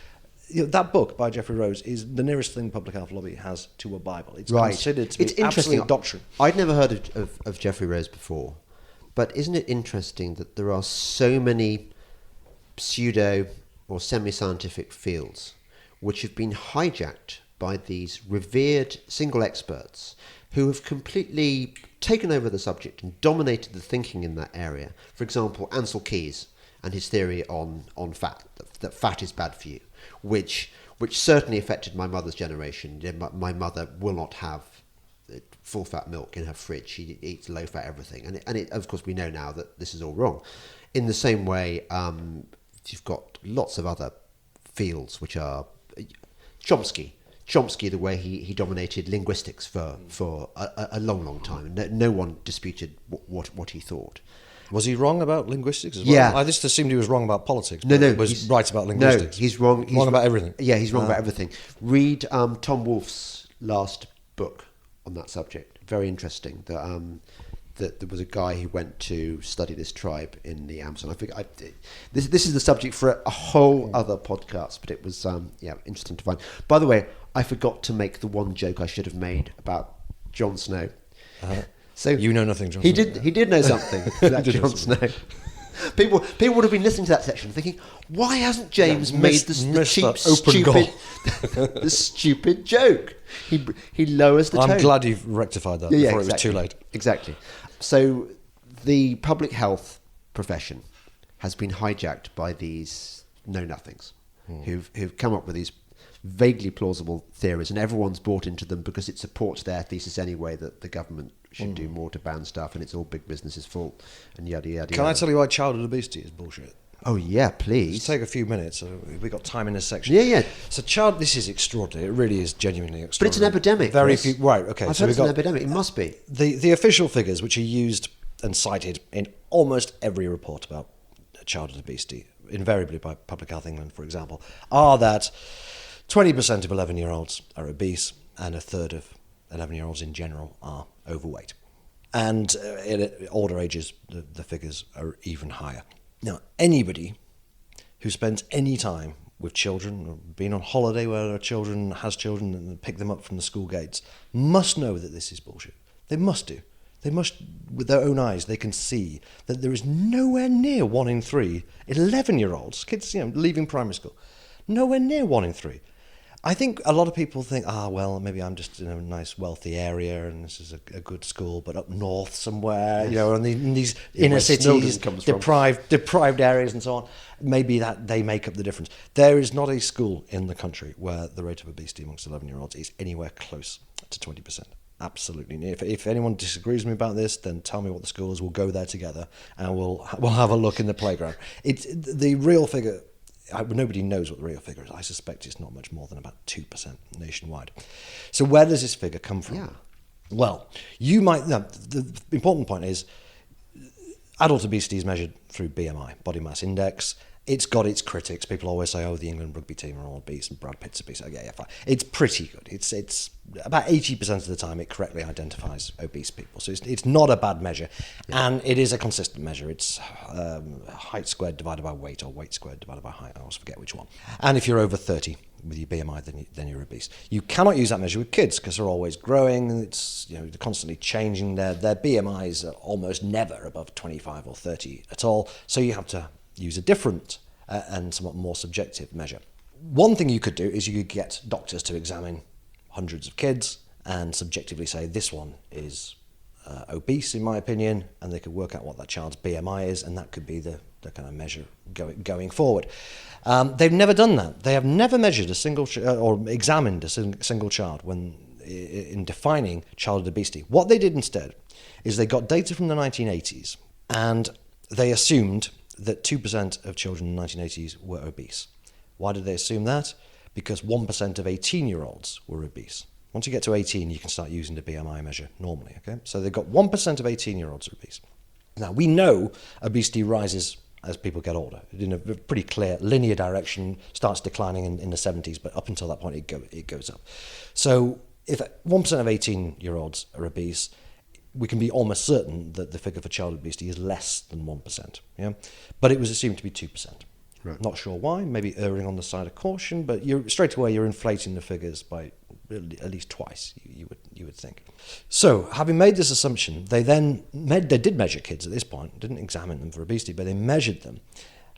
that book by Geoffrey Rose is the nearest thing Public Health Lobby has to a Bible. It's considered to be absolute doctrine. I'd never heard of Geoffrey Rose before, but isn't it interesting that there are so many pseudo or semi-scientific fields which have been hijacked by these revered single experts who have completely taken over the subject and dominated the thinking in that area. For example, Ansel Keys and his theory on fat, that fat is bad for you, which certainly affected my mother's generation. My mother will not have full fat milk in her fridge. She eats low fat everything, and it, of course we know now that this is all wrong. In the same way, you've got lots of other fields which are Chomsky, the way he dominated linguistics for a long time, and no one disputed what he thought. Was he wrong about linguistics as well? Yeah. I just assumed he was wrong about politics. No, he was right about linguistics. No, he's wrong. Wrong about everything. Yeah, he's wrong about everything. Read Tom Wolfe's last book on that subject. Very interesting. That there was a guy who went to study this tribe in the Amazon. I think this is the subject for a whole other podcast, but it was interesting to find. By the way, I forgot to make the one joke I should have made about Jon Snow. So you know nothing, Jon Snow. He did know something about Jon Snow. People would have been listening to that section thinking, why hasn't James made the cheap, stupid, the stupid joke? He lowers the tone. I'm glad you've rectified that before it was too late. Exactly. So the public health profession has been hijacked by these know-nothings who've come up with these vaguely plausible theories, and everyone's bought into them because it supports their thesis anyway that the government should do more to ban stuff, and it's all big business's fault, and yada yada. Can I tell you why childhood obesity is bullshit? Oh yeah, please. Let's take a few minutes. We've got time in this section. Yeah. So this is extraordinary. It really is genuinely extraordinary. But it's an epidemic. Very few. Right. Okay. I've heard it's an epidemic. It must be. The official figures, which are used and cited in almost every report about childhood obesity, invariably by Public Health England, for example, are that 20% of 11-year-olds are obese, and a third of 11-year-olds in general are overweight. And in older ages, the figures are even higher. Now, anybody who spends any time with children, or been on holiday where there are children, has children, and pick them up from the school gates, must know that this is bullshit. They must do. They must, with their own eyes, they can see that there is nowhere near 1 in 3 11-year-olds, kids leaving primary school, nowhere near 1 in 3 I think a lot of people think, well, maybe I'm just in a nice wealthy area and this is a good school, but up north somewhere, in these inner cities, deprived areas and so on, maybe that they make up the difference. There is not a school in the country where the rate of obesity amongst 11-year-olds is anywhere close to 20%. Absolutely. If anyone disagrees with me about this, then tell me what the school is. We'll go there together and we'll have a look in the playground. It's the real figure. Nobody knows what the real figure is. I suspect it's not much more than about 2% nationwide. So where does this figure come from? Yeah. Well, the important point is adult obesity is measured through BMI, body mass index. It's got its critics. People always say, the England rugby team are all obese and Brad Pitt's obese. Yeah, fine. It's pretty good. It's about 80% of the time it correctly identifies obese people. So it's not a bad measure. And it is a consistent measure. It's height squared divided by weight, or weight squared divided by height. I always forget which one. And if you're over 30 with your BMI, then you're obese. You cannot use that measure with kids because they're always growing. It's they're constantly changing. Their BMIs are almost never above 25 or 30 at all. So you have to use a different and somewhat more subjective measure. One thing you could do is you could get doctors to examine hundreds of kids and subjectively say this one is obese in my opinion, and they could work out what that child's BMI is, and that could be the kind of measure going forward. They've never done that. They have never measured a single or examined a single child when in defining childhood obesity. What they did instead is they got data from the 1980s and they assumed that 2% of children in the 1980s were obese. Why did they assume that? Because 1% of 18-year-olds were obese. Once you get to 18, you can start using the BMI measure normally. Okay, so they've got 1% of 18-year-olds are obese. Now, we know obesity rises as people get older in a pretty clear linear direction, starts declining in the 70s, but up until that point, it goes up. So if 1% of 18-year-olds are obese, we can be almost certain that the figure for child obesity is less than 1%. Yeah, but it was assumed to be 2%. Right. Not sure why. Maybe erring on the side of caution, but straight away you're inflating the figures by at least twice. You would think. So, having made this assumption, they did measure kids at this point. Didn't examine them for obesity, but they measured them,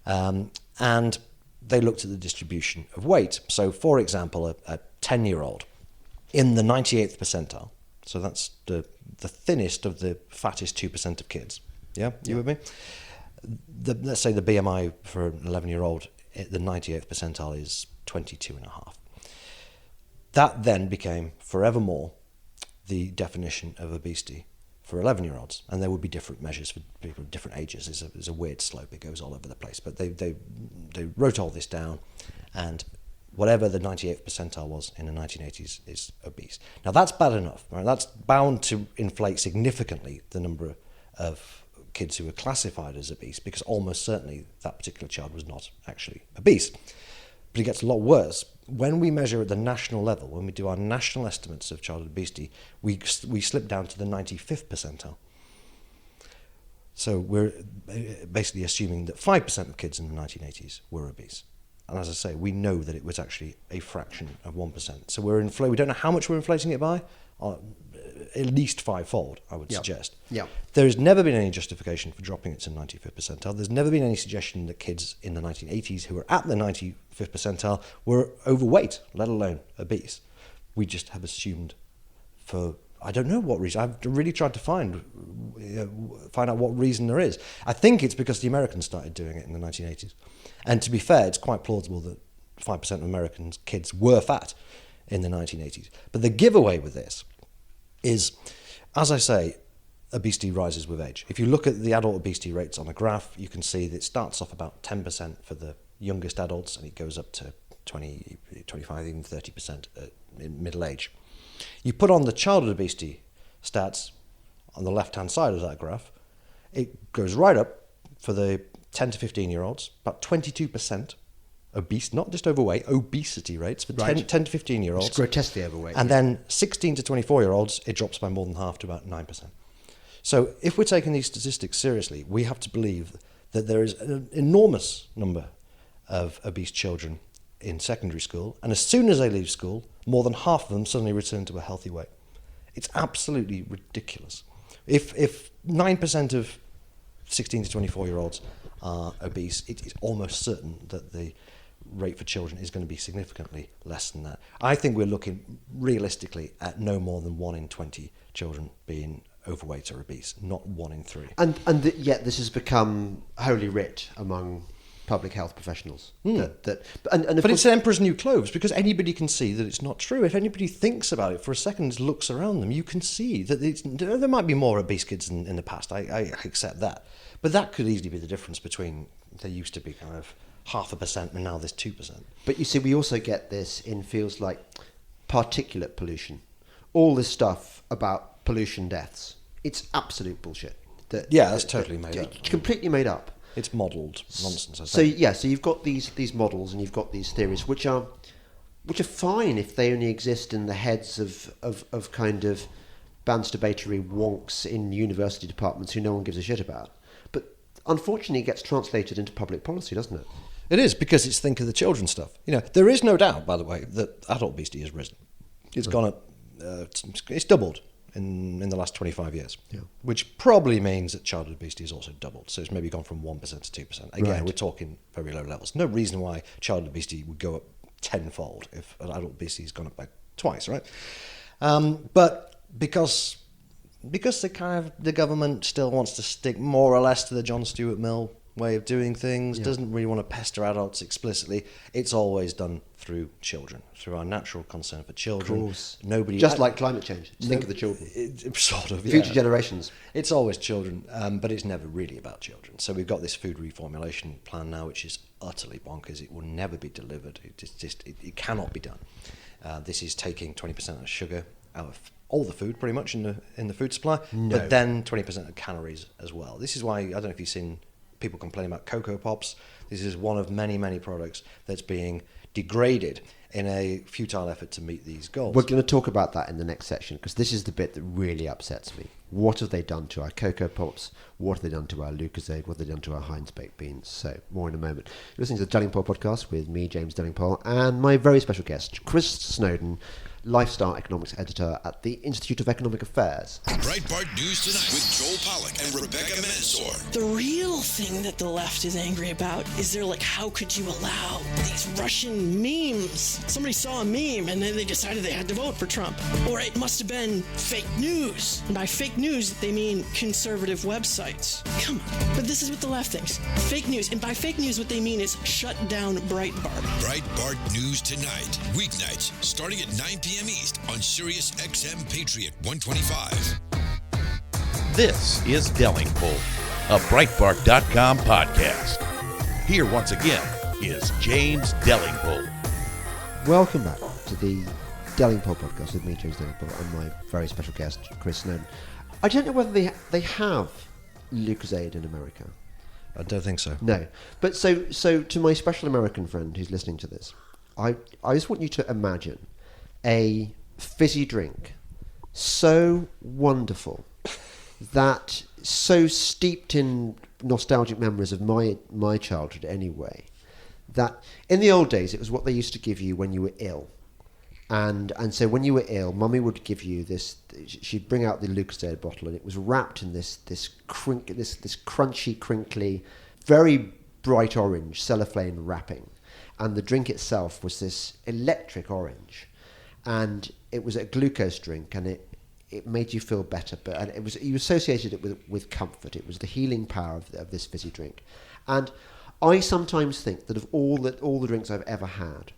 and they looked at the distribution of weight. So, for example, a 10-year-old in the 98th percentile. So that's the thinnest of the fattest 2% of kids. Yeah, you with me? Let's say the BMI for an 11-year-old, the 98th percentile is 22.5. That then became forevermore the definition of obesity for 11-year-olds, and there would be different measures for people of different ages. There's a weird slope; it goes all over the place. But they wrote all this down, and whatever the 98th percentile was in the 1980s is obese. Now that's bad enough, right? That's bound to inflate significantly the number of kids who were classified as obese, because almost certainly that particular child was not actually obese. But it gets a lot worse. When we measure at the national level, when we do our national estimates of childhood obesity, we slip down to the 95th percentile. So we're basically assuming that 5% of kids in the 1980s were obese. And as I say, we know that it was actually a fraction of 1%. So we don't know how much we're inflating it by, at least fivefold, I would suggest. Yeah. There has never been any justification for dropping it to 95th percentile. There's never been any suggestion that kids in the 1980s who were at the 95th percentile were overweight, let alone obese. We just have assumed for, I don't know what reason. I've really tried to find out what reason there is. I think it's because the Americans started doing it in the 1980s. And to be fair, it's quite plausible that 5% of Americans' kids were fat in the 1980s. But the giveaway with this is, as I say, obesity rises with age. If you look at the adult obesity rates on a graph, you can see that it starts off about 10% for the youngest adults, and it goes up to 20, 25, even 30% in middle age. You put on the childhood obesity stats on the left-hand side of that graph, it goes right up for the 10 to 15-year-olds, about 22% obese, not just overweight, obesity rates for 10 to 15-year-olds. It's grotesquely overweight. And then 16 to 24-year-olds, it drops by more than half to about 9%. So if we're taking these statistics seriously, we have to believe that there is an enormous number of obese children in secondary school, and as soon as they leave school, more than half of them suddenly return to a healthy weight. It's absolutely ridiculous. If 9% of 16 to 24-year-olds are obese, it is almost certain that the rate for children is going to be significantly less than that. I think we're looking realistically at no more than 1 in 20 children being overweight or obese, not 1 in 3. And yet this has become holy writ among public health professionals. But it's emperor's new clothes, because anybody can see that it's not true. If anybody thinks about it for a second, looks around them, you can see that there might be more obese kids in the past. I accept that. But that could easily be the difference between, there used to be kind of 0.5% and now there's 2%. But you see, we also get this in fields like particulate pollution. All this stuff about pollution deaths. It's absolute bullshit. That's totally made up. Completely made up. It's modelled nonsense, I think. So you've got these models and you've got these theories, which are fine if they only exist in the heads of kind of masturbatory wonks in university departments who no one gives a shit about. But unfortunately, it gets translated into public policy, doesn't it? It is, because it's think of the children stuff. There is no doubt, by the way, that adult obesity has risen. It's gone up. It's doubled in the last 25 years, which probably means that childhood obesity has also doubled. So it's maybe gone from 1% to 2%. Again, we're talking very low levels. No reason why childhood obesity would go up tenfold if adult obesity has gone up by twice, right? But because the government still wants to stick more or less to the John Stuart Mill way of doing things, doesn't really want to pester adults explicitly, it's always done through children, through our natural concern for children. Of course. Just like climate change. Think of the children. Sort of, Future generations. It's always children, but it's never really about children. So we've got this food reformulation plan now, which is utterly bonkers. It will never be delivered. It cannot be done. This is taking 20% of sugar out of all the food, pretty much, in the food supply, but then 20% of calories as well. This is why, I don't know if you've seen people complain about Cocoa Pops. This is one of many, many products that's being degraded in a futile effort to meet these goals. We're going to talk about that in the next section, because this is the bit that really upsets me. What have they done to our Cocoa Pops? What have they done to our Lucozade? What have they done to our Heinz baked beans? So, more in a moment. You're listening to the Delingpole podcast with me, James Delingpole, and my very special guest, Chris Snowdon, lifestyle economics editor at the Institute of Economic Affairs. Breitbart News Tonight with Joel Pollack and Rebecca Mansour. The real thing that the left is angry about is they're like, how could you allow these Russian memes? Somebody saw a meme and then they decided they had to vote for Trump. Or it must have been fake news. And by fake news, they mean conservative websites. Come on. But this is what the left thinks. Fake news. And by fake news, what they mean is shut down Breitbart. Breitbart News Tonight. Weeknights starting at 9 p.m. East on Sirius XM Patriot 125. This is Delingpole, a Breitbart.com podcast. Here once again is James Delingpole. Welcome back to the Delingpole podcast with me, James Delingpole, and my very special guest, Chris Snowdon. I don't know whether they have Lucozade in America. I don't think so. No. But so to my special American friend who's listening to this, I just want you to imagine a fizzy drink so wonderful, that so steeped in nostalgic memories of my childhood anyway, that in the old days it was what they used to give you when you were ill. And so when you were ill, Mummy would give you this. She'd bring out the Lucozade bottle, and it was wrapped in this crunchy, crinkly, very bright orange cellophane wrapping, and the drink itself was this electric orange, and it was a glucose drink, and it made you feel better. But you associated it with comfort. It was the healing power of this fizzy drink, and I sometimes think that of all the drinks I've ever had,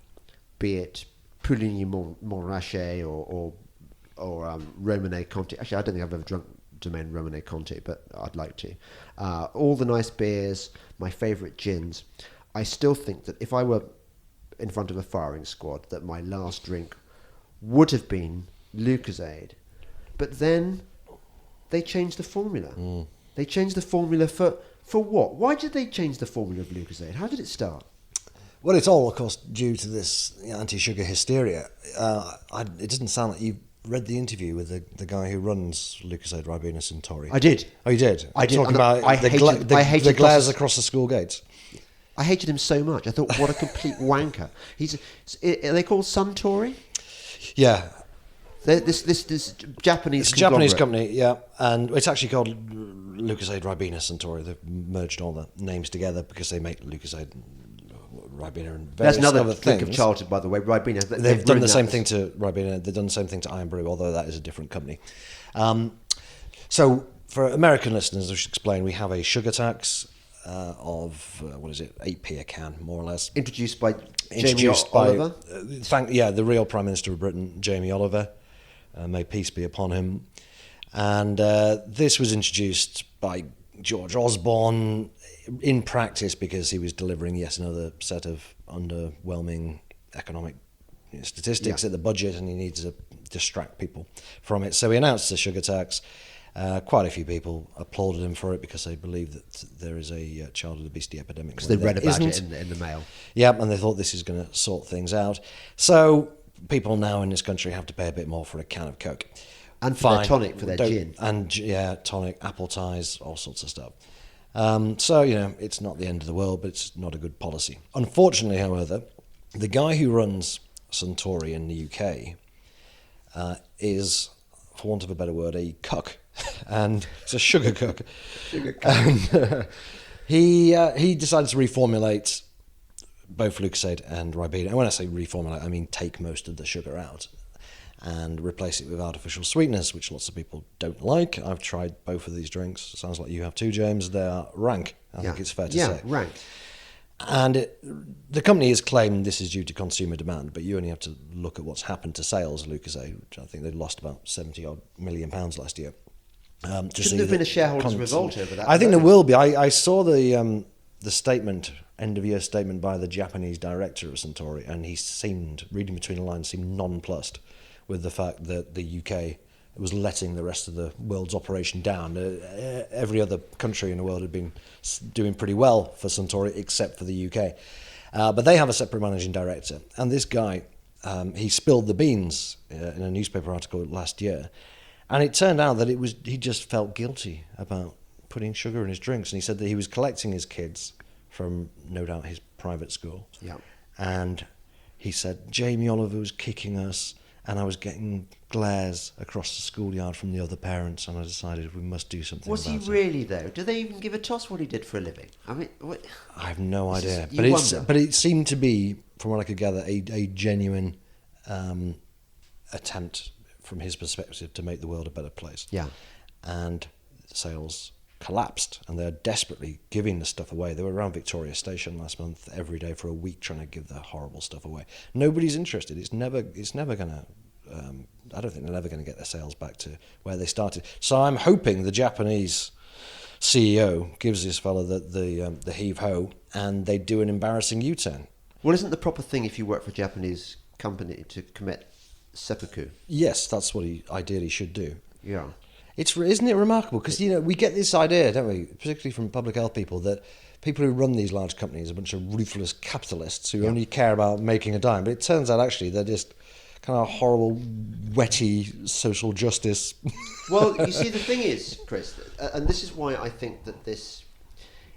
be it Pouligny Montrachet or Romanée Conti. Actually, I don't think I've ever drunk Domaine Romanée Conti, but I'd like to. All the nice beers, my favourite gins. I still think that if I were in front of a firing squad, that my last drink would have been Lucozade. But then they changed the formula. They changed the formula for what? Why did they change the formula of Lucozade? How did it start? Well, it's all, of course, due to this anti-sugar hysteria. It doesn't sound like you've read the interview with the guy who runs Lucozade, Ribena Suntory. I did. Oh, you did? I did. Talking about the glares across the school gates. I hated him so much. I thought, what a complete wanker. Are they called Suntory? Yeah. This Japanese It's a Japanese company, yeah. And it's actually called Lucozade, Ribena Suntory. They've merged all the names together because they make Lucozade Ribena and various That's another other drink things. of childhood, by the way. Ribena. They've done the same thing to Ribena. They've done the same thing to Iron Brew, although that is a different company. So for American listeners, I should explain, we have a sugar tax of, 8p a can, more or less. Introduced by Introduced Jamie by, Oliver. The real Prime Minister of Britain, Jamie Oliver. May peace be upon him. And this was introduced by George Osborne in practice because he was delivering yet another set of underwhelming economic statistics at the budget, and he needs to distract people from it. So he announced the sugar tax. Quite a few people applauded him for it because they believe that there is a childhood obesity epidemic. Because they read about it in the mail. Yeah, and they thought this is going to sort things out. So people now in this country have to pay a bit more for a can of Coke. And for their tonic, for their gin. And tonic, apple ties, all sorts of stuff. So, it's not the end of the world, but it's not a good policy. Unfortunately, however, the guy who runs Suntory in the UK is, for want of a better word, a cuck. And it's a sugar cuck. And he decided to reformulate both Lucozade and Ribena. And when I say reformulate, I mean take most of the sugar out and replace it with artificial sweeteners, which lots of people don't like. I've tried both of these drinks. Sounds like you have too, James. They are rank, I think it's fair to say. Yeah, rank. And the company has claimed this is due to consumer demand, but you only have to look at what's happened to sales of Lucozade, which I think they lost about £70 million last year. Shouldn't there have been a shareholders' revolt over that? I think there will be. I saw the statement, end-of-year statement by the Japanese director of Suntory, and he seemed, reading between the lines, nonplussed with the fact that the UK was letting the rest of the world's operation down. Every other country in the world had been doing pretty well for Suntory, except for the UK. But they have a separate managing director. And this guy, he spilled the beans in a newspaper article last year. And it turned out that he just felt guilty about putting sugar in his drinks. And he said that he was collecting his kids from, no doubt, his private school. Yeah. And he said, Jamie Oliver was kicking us, and I was getting glares across the schoolyard from the other parents, and I decided we must do something about it. Was he really, though? Do they even give a toss what he did for a living? I mean, what? I have no idea. Wonder. But it seemed to be, from what I could gather, a genuine attempt from his perspective to make the world a better place. Yeah. And sales collapsed, and they're desperately giving the stuff away. They were around Victoria Station last month every day for a week trying to give the horrible stuff away. Nobody's interested. It's never going to... I don't think they're ever going to get their sales back to where they started. So I'm hoping the Japanese CEO gives this fella the heave-ho, and they do an embarrassing U-turn. Well, isn't the proper thing if you work for a Japanese company to commit seppuku? Yes, that's what he ideally should do. Yeah. Isn't it remarkable? Because, we get this idea, don't we, particularly from public health people, that people who run these large companies are a bunch of ruthless capitalists who only care about making a dime. But it turns out, actually, they're just kind of horrible, wetty social justice. Well, you see, the thing is, Chris, and this is why I think that this,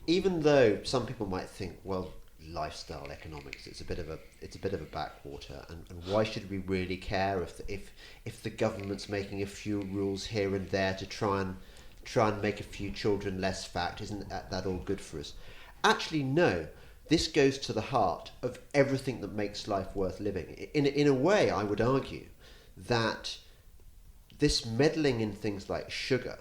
even though some people might think, well, lifestyle economics, it's a bit of a backwater, and why should we really care if the government's making a few rules here and there to try and make a few children less fat? Isn't that all good for us? Actually, no. This goes to the heart of everything that makes life worth living. In a way, I would argue that this meddling in things like sugar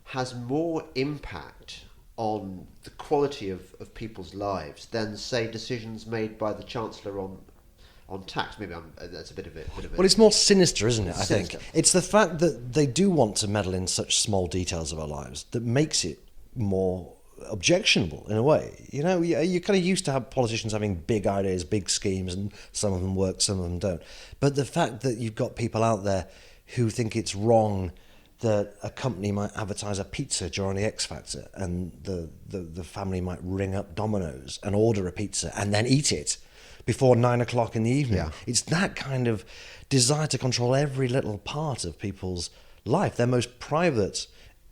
has more impact on the quality of people's lives than, say, decisions made by the Chancellor on tax. Maybe that's a bit of it. Well, it's more sinister, isn't it? I Sinister. think it's the fact that they do want to meddle in such small details of our lives that makes it more objectionable in a way. You're kind of used to have politicians having big ideas, big schemes, and some of them work, some of them don't. But the fact that you've got people out there who think it's wrong that a company might advertise a pizza during the X Factor, and the family might ring up Domino's and order a pizza and then eat it before 9 o'clock in the evening. Yeah. It's that kind of desire to control every little part of people's life, their most private,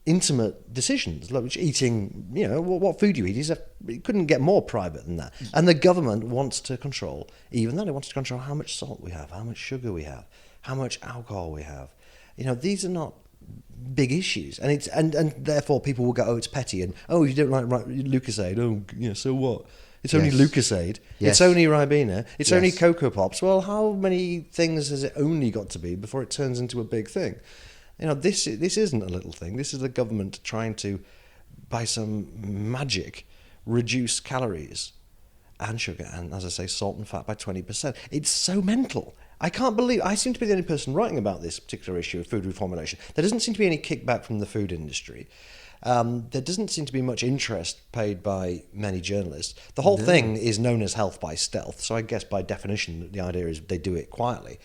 intimate decisions, like eating, what food you eat. It couldn't get more private than that. And the government wants to control, even then it wants to control how much salt we have, how much sugar we have, how much alcohol we have. These are not big issues, and therefore people will go, oh, it's petty, and oh, you don't like Lucozade, oh, so what? It's only Yes. Lucozade. Yes. It's only Ribena. It's only Yes. Cocoa Pops. Well, how many things has it only got to be before it turns into a big thing? This isn't a little thing. This is the government trying to, by some magic, reduce calories and sugar and, as I say, salt and fat by 20%. It's so mental. I can't believe... I seem to be the only person writing about this particular issue of food reformulation. There doesn't seem to be any kickback from the food industry. There doesn't seem to be much interest paid by many journalists. The whole thing is known as health by stealth, so I guess by definition the idea is they do it quietly.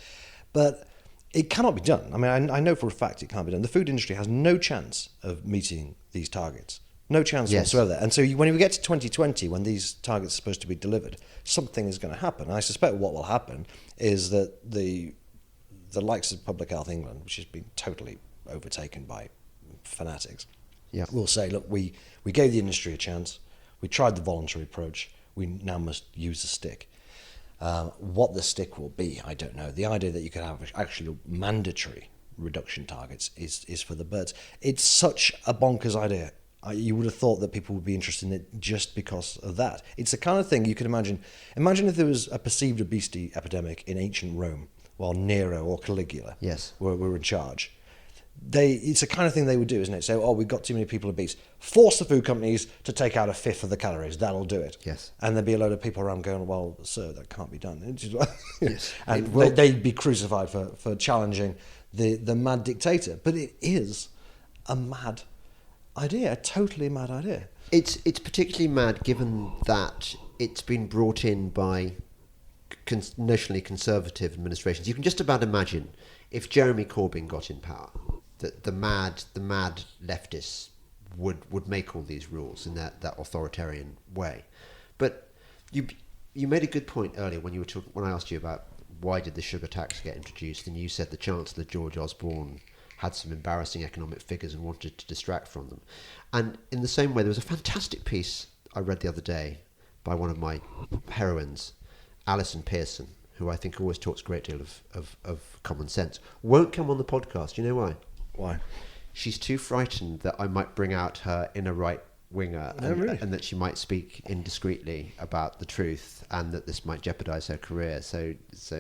But it cannot be done. I mean, I know for a fact it can't be done. The food industry has no chance of meeting these targets. No chance whatsoever. And so when we get to 2020, when these targets are supposed to be delivered, something is going to happen. I suspect what will happen is that the likes of Public Health England, which has been totally overtaken by fanatics, will say, look, we gave the industry a chance. We tried the voluntary approach. We now must use the stick. What the stick will be, I don't know. The idea that you could have actually mandatory reduction targets is for the birds. It's such a bonkers idea. You would have thought that people would be interested in it just because of that. It's the kind of thing you could imagine. Imagine if there was a perceived obesity epidemic in ancient Rome while Nero or Caligula were in charge. It's the kind of thing they would do, isn't it? Say, we've got too many people obese. Force the food companies to take out a fifth of the calories. That'll do it. Yes. And there'd be a load of people around going, well, sir, that can't be done. Yes. And they'd be crucified for challenging the mad dictator. But it is a mad idea, a totally mad idea. It's particularly mad given that it's been brought in by notionally conservative administrations. You can just about imagine if Jeremy Corbyn got in power, that the mad leftists would make all these rules in that authoritarian way. But you made a good point earlier when I asked you about why did the sugar tax get introduced, and you said the Chancellor George Osborne had some embarrassing economic figures and wanted to distract from them. And in the same way, there was a fantastic piece I read the other day by one of my heroines, Alison Pearson, who I think always talks a great deal of common sense. Won't come on the podcast. You know why? Why? She's too frightened that I might bring out her inner right winger and that she might speak indiscreetly about the truth and that this might jeopardize her career. So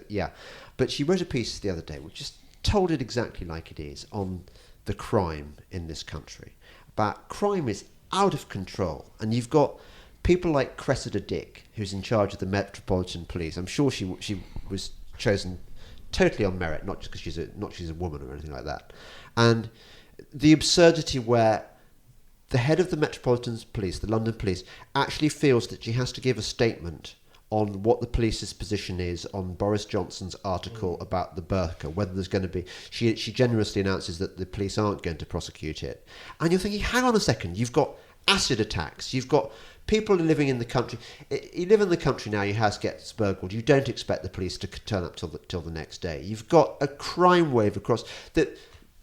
yeah. But she wrote a piece the other day which just told it exactly like it is on the crime in this country. But crime is out of control, and you've got people like Cressida Dick, who's in charge of the Metropolitan Police. I'm sure she was chosen totally on merit, not just because she's a woman or anything like that. And the absurdity where the head of the Metropolitan Police, the London Police, actually feels that she has to give a statement on what the police's position is on Boris Johnson's article about the burqa, whether there's going to be... She generously announces that the police aren't going to prosecute it. And you're thinking, hang on a second, you've got acid attacks, you've got people living in the country... You live in the country now, your house gets burgled, you don't expect the police to turn up till the next day. You've got a crime wave across...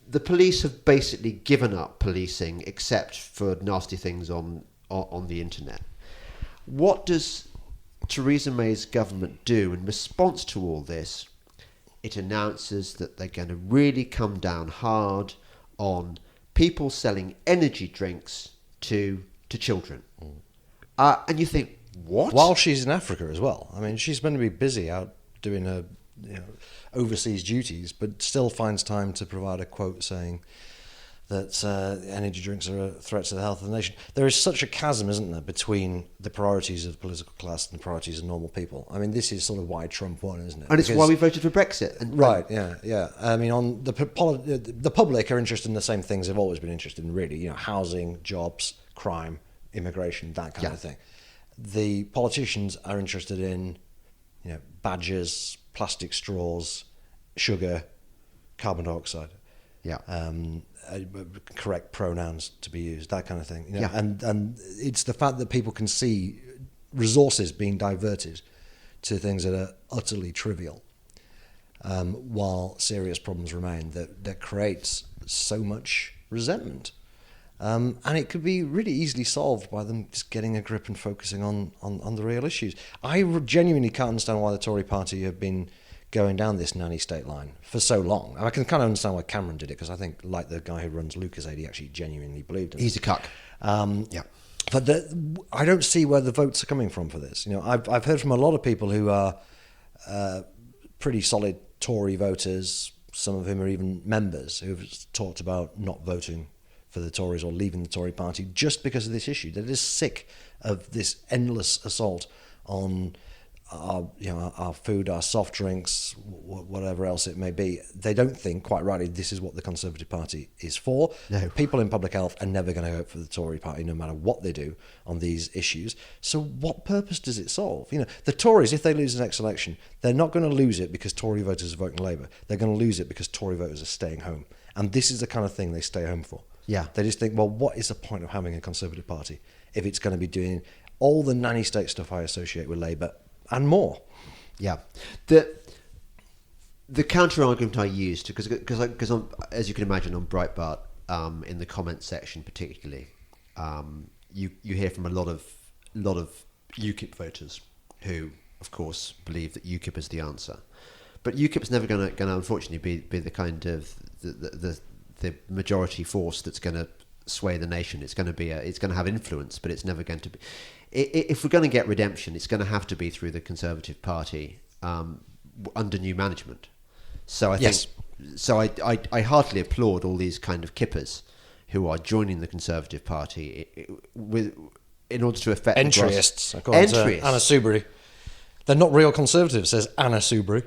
The police have basically given up policing except for nasty things on the internet. What does Theresa May's government do in response to all this? It announces that they're going to really come down hard on people selling energy drinks to children. And you think, what? While she's in Africa as well. I mean, she's going to be busy out doing her overseas duties, but still finds time to provide a quote saying that energy drinks are a threat to the health of the nation. There is such a chasm, isn't there, between the priorities of the political class and the priorities of normal people. I mean, this is sort of why Trump won, isn't it? And it's why we voted for Brexit. Right, yeah. I mean, on the public are interested in the same things they've always been interested in, really. Housing, jobs, crime, immigration, that kind of thing. The politicians are interested in, badgers, plastic straws, sugar, carbon dioxide. Yeah. Correct pronouns to be used, that kind of thing. And it's the fact that people can see resources being diverted to things that are utterly trivial, while serious problems remain, that creates so much resentment. And it could be really easily solved by them just getting a grip and focusing on the real issues. I genuinely can't understand why the Tory party have been going down this Nanny State line for so long. I can kind of understand why Cameron did it, because I think, like the guy who runs Lucozade, he actually genuinely believed in it. He's a cuck. But I don't see where the votes are coming from for this. I've heard from a lot of people who are pretty solid Tory voters, some of whom are even members, who've talked about not voting for the Tories or leaving the Tory party just because of this issue. They're just sick of this endless assault on our food, our soft drinks, whatever else it may be. They don't think, quite rightly, this is what the Conservative Party is for. No. People in public health are never going to vote for the Tory party, no matter what they do on these issues. So what purpose does it solve? The Tories, if they lose the next election, they're not going to lose it because Tory voters are voting Labour. They're going to lose it because Tory voters are staying home. And this is the kind of thing they stay home for. Yeah. They just think, well, what is the point of having a Conservative Party if it's going to be doing all the nanny state stuff I associate with Labour and more? Yeah, the counter argument I used, because as you can imagine on Breitbart, in the comments section particularly, you hear from a lot of UKIP voters who, of course, believe that UKIP is the answer, but UKIP's never going to unfortunately be the kind of the majority force that's going to sway the nation. It's going to have influence, but it's never going to be. If we're going to get redemption, it's going to have to be through the Conservative Party under new management. So I think, I heartily applaud all these kind of kippers who are joining the Conservative Party in order to affect entryists. Entryists. Anna Soubry. They're not real Conservatives, says Anna Soubry.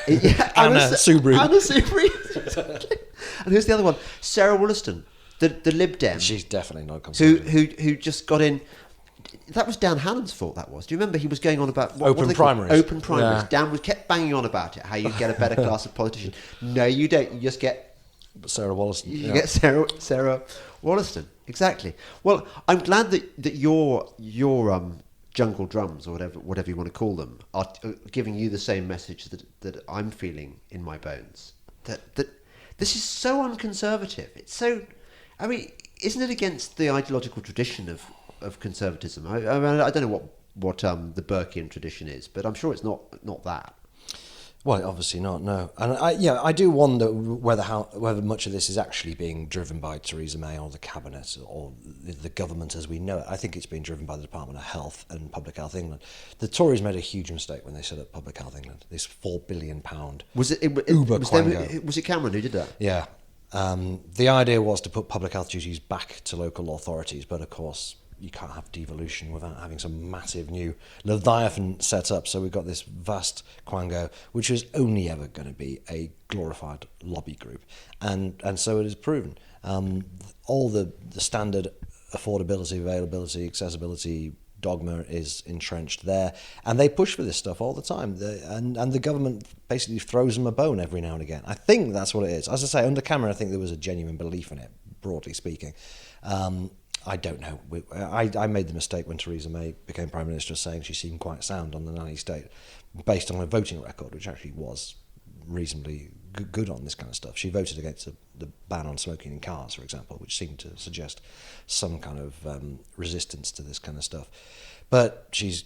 Yeah, Anna Soubry. Anna Soubry. And who's the other one? Sarah Wollaston, the Lib Dem. She's definitely not Conservative. Who just got in. That was Dan Hannon's fault, that was. Do you remember he was going on about... Open primaries. Open primaries. Yeah. Dan kept banging on about it, how you get a better class of politician. No, you don't. You just get... Sarah Wollaston. You get Sarah Wollaston. Exactly. Well, I'm glad that your jungle drums, or whatever you want to call them, are giving you the same message that I'm feeling in my bones. That this is so unconservative. It's so... I mean, isn't it against the ideological tradition of conservatism? I don't know what the Burkean tradition is, but I'm sure it's not that. Well, obviously not. No, and I do wonder whether much of this is actually being driven by Theresa May or the cabinet or the government as we know it. I think it's being driven by the Department of Health and Public Health England. The Tories made a huge mistake when they set up Public Health England. This £4 billion was it Cameron who did that? Yeah. The idea was to put public health duties back to local authorities, but of course you can't have devolution without having some massive new Leviathan set up. So we've got this vast quango, which is only ever going to be a glorified lobby group. And so it is proven. All the standard affordability, availability, accessibility dogma is entrenched there. And they push for this stuff all the time. And the government basically throws them a bone every now and again. I think that's what it is. As I say, under Cameron, I think there was a genuine belief in it, broadly speaking. I don't know. I made the mistake when Theresa May became Prime Minister saying she seemed quite sound on the Nanny State based on her voting record, which actually was reasonably good on this kind of stuff. She voted against the ban on smoking in cars, for example, which seemed to suggest some kind of resistance to this kind of stuff. But she's,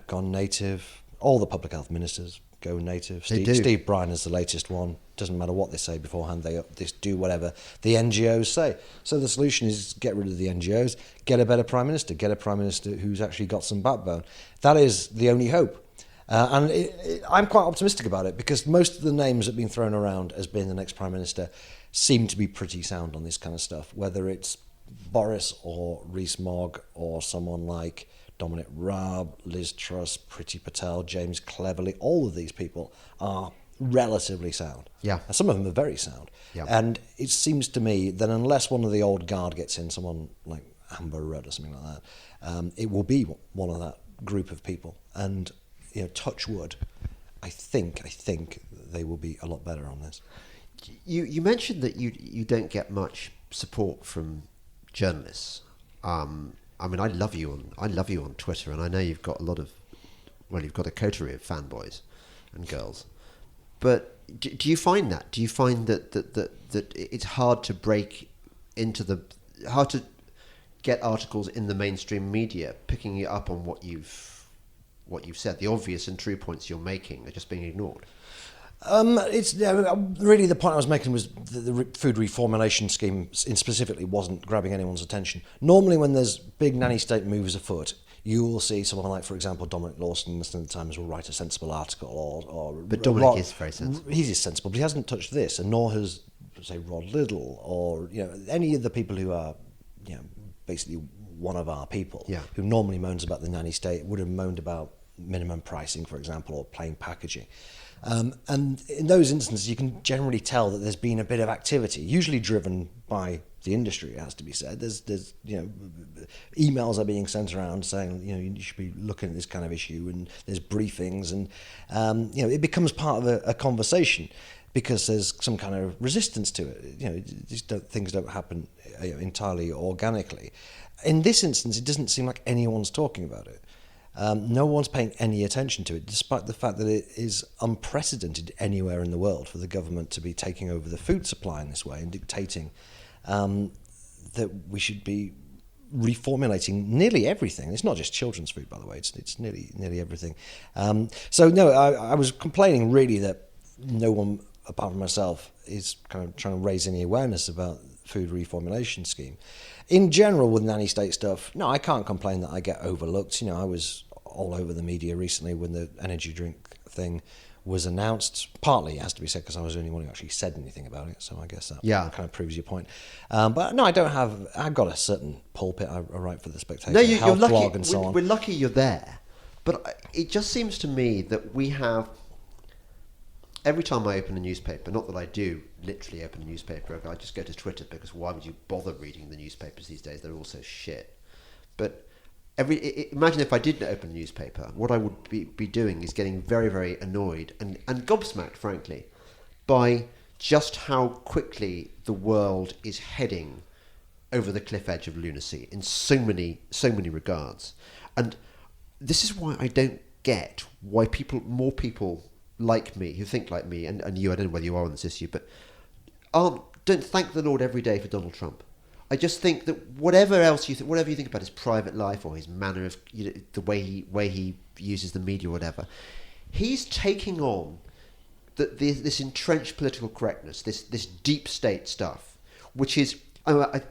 gone native. All the public health ministers go native. Steve Bryan is the latest one. Doesn't matter what they say beforehand, they do whatever the NGOs say. So the solution is get rid of the NGOs, get a better Prime Minister, get a Prime Minister who's actually got some backbone. That is the only hope. And I'm quite optimistic about it because most of the names that have been thrown around as being the next Prime Minister seem to be pretty sound on this kind of stuff, whether it's Boris or Rees-Mogg or someone like Dominic Raab, Liz Truss, Priti Patel, James Cleverly. All of these people are relatively sound. Yeah. And some of them are very sound. Yeah. And it seems to me that unless one of the old guard gets in, someone like Amber Rudd or something like that, it will be one of that group of people. And touch wood, I think they will be a lot better on this. You mentioned that you don't get much support from journalists. I love you on Twitter, and I know you've got you've got a coterie of fanboys and girls. But do you find that? Do you find that it's hard to break into hard to get articles in the mainstream media picking up on what you've said? The obvious and true points you're making are just being ignored. It's really the point I was making was the food reformulation scheme specifically wasn't grabbing anyone's attention. Normally, when there's big nanny state moves afoot, you will see someone like, for example, Dominic Lawson in the Sunday Times will write a sensible article, But Dominic is very sensible. He's sensible, but he hasn't touched this, and nor has, say, Rod Liddell or any of the people who are basically one of our people who normally moans about the nanny state would have moaned about minimum pricing, for example, or plain packaging. And in those instances, you can generally tell that there's been a bit of activity, usually driven by the industry, it has to be said. There's emails are being sent around saying, you should be looking at this kind of issue, and there's briefings, and it becomes part of a conversation because there's some kind of resistance to it. Things don't happen entirely organically. In this instance, it doesn't seem like anyone's talking about it. No one's paying any attention to it, despite the fact that it is unprecedented anywhere in the world for the government to be taking over the food supply in this way and dictating that we should be reformulating nearly everything. It's not just children's food, by the way. It's nearly everything. I was complaining really that no one, apart from myself, is kind of trying to raise any awareness about food reformulation scheme. In general, with nanny state stuff, no, I can't complain that I get overlooked. I was all over the media recently when the energy drink thing was announced. Partly, it has to be said, because I was the only one who actually said anything about it, so I guess that kind of proves your point. But no, I've got a certain pulpit. I write for the Spectator, No, you're lucky. Blog and so on. We're lucky you're there. But it just seems to me that we have... Every time I open a newspaper, not that I do literally open a newspaper, I just go to Twitter, because why would you bother reading the newspapers these days? They're all so shit. But imagine if I didn't open a newspaper, what I would be doing is getting very, very annoyed and gobsmacked, frankly, by just how quickly the world is heading over the cliff edge of lunacy in so many regards. And this is why I don't get why more people like me, who think like me, and you, I don't know whether you are on this issue, but don't thank the Lord every day for Donald Trump. I just think that whatever you think about his private life or his manner of the way he uses the media or whatever, he's taking on this entrenched political correctness, this deep state stuff, which is one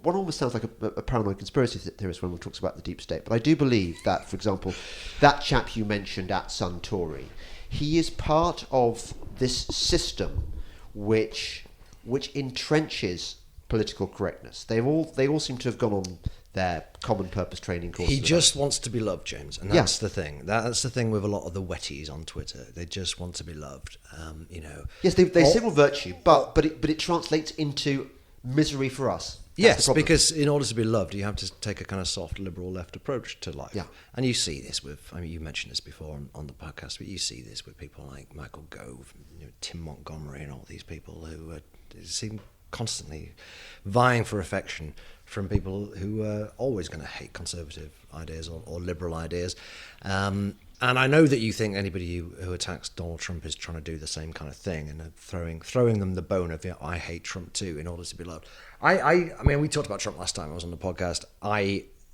almost sounds like a paranoid conspiracy theorist when one talks about the deep state. But I do believe that, for example, that chap you mentioned at Suntory, he is part of this system which entrenches political correctness. They all seem to have gone on their common purpose training courses. He just wants to be loved, James, and that's the thing. That's the thing with a lot of the wetties on Twitter. They just want to be loved. Yes, they signal virtue, but it translates into misery for us. Yes, because in order to be loved, you have to take a kind of soft, liberal left approach to life. Yeah. And you see this with, you mentioned this before on the podcast, but you see this with people like Michael Gove, Tim Montgomery, and all these people who seem constantly vying for affection from people who are always going to hate conservative ideas or liberal ideas. And I know that you think anybody who attacks Donald Trump is trying to do the same kind of thing and throwing them the bone of, I hate Trump too, in order to be loved. I mean, we talked about Trump last time I was on the podcast.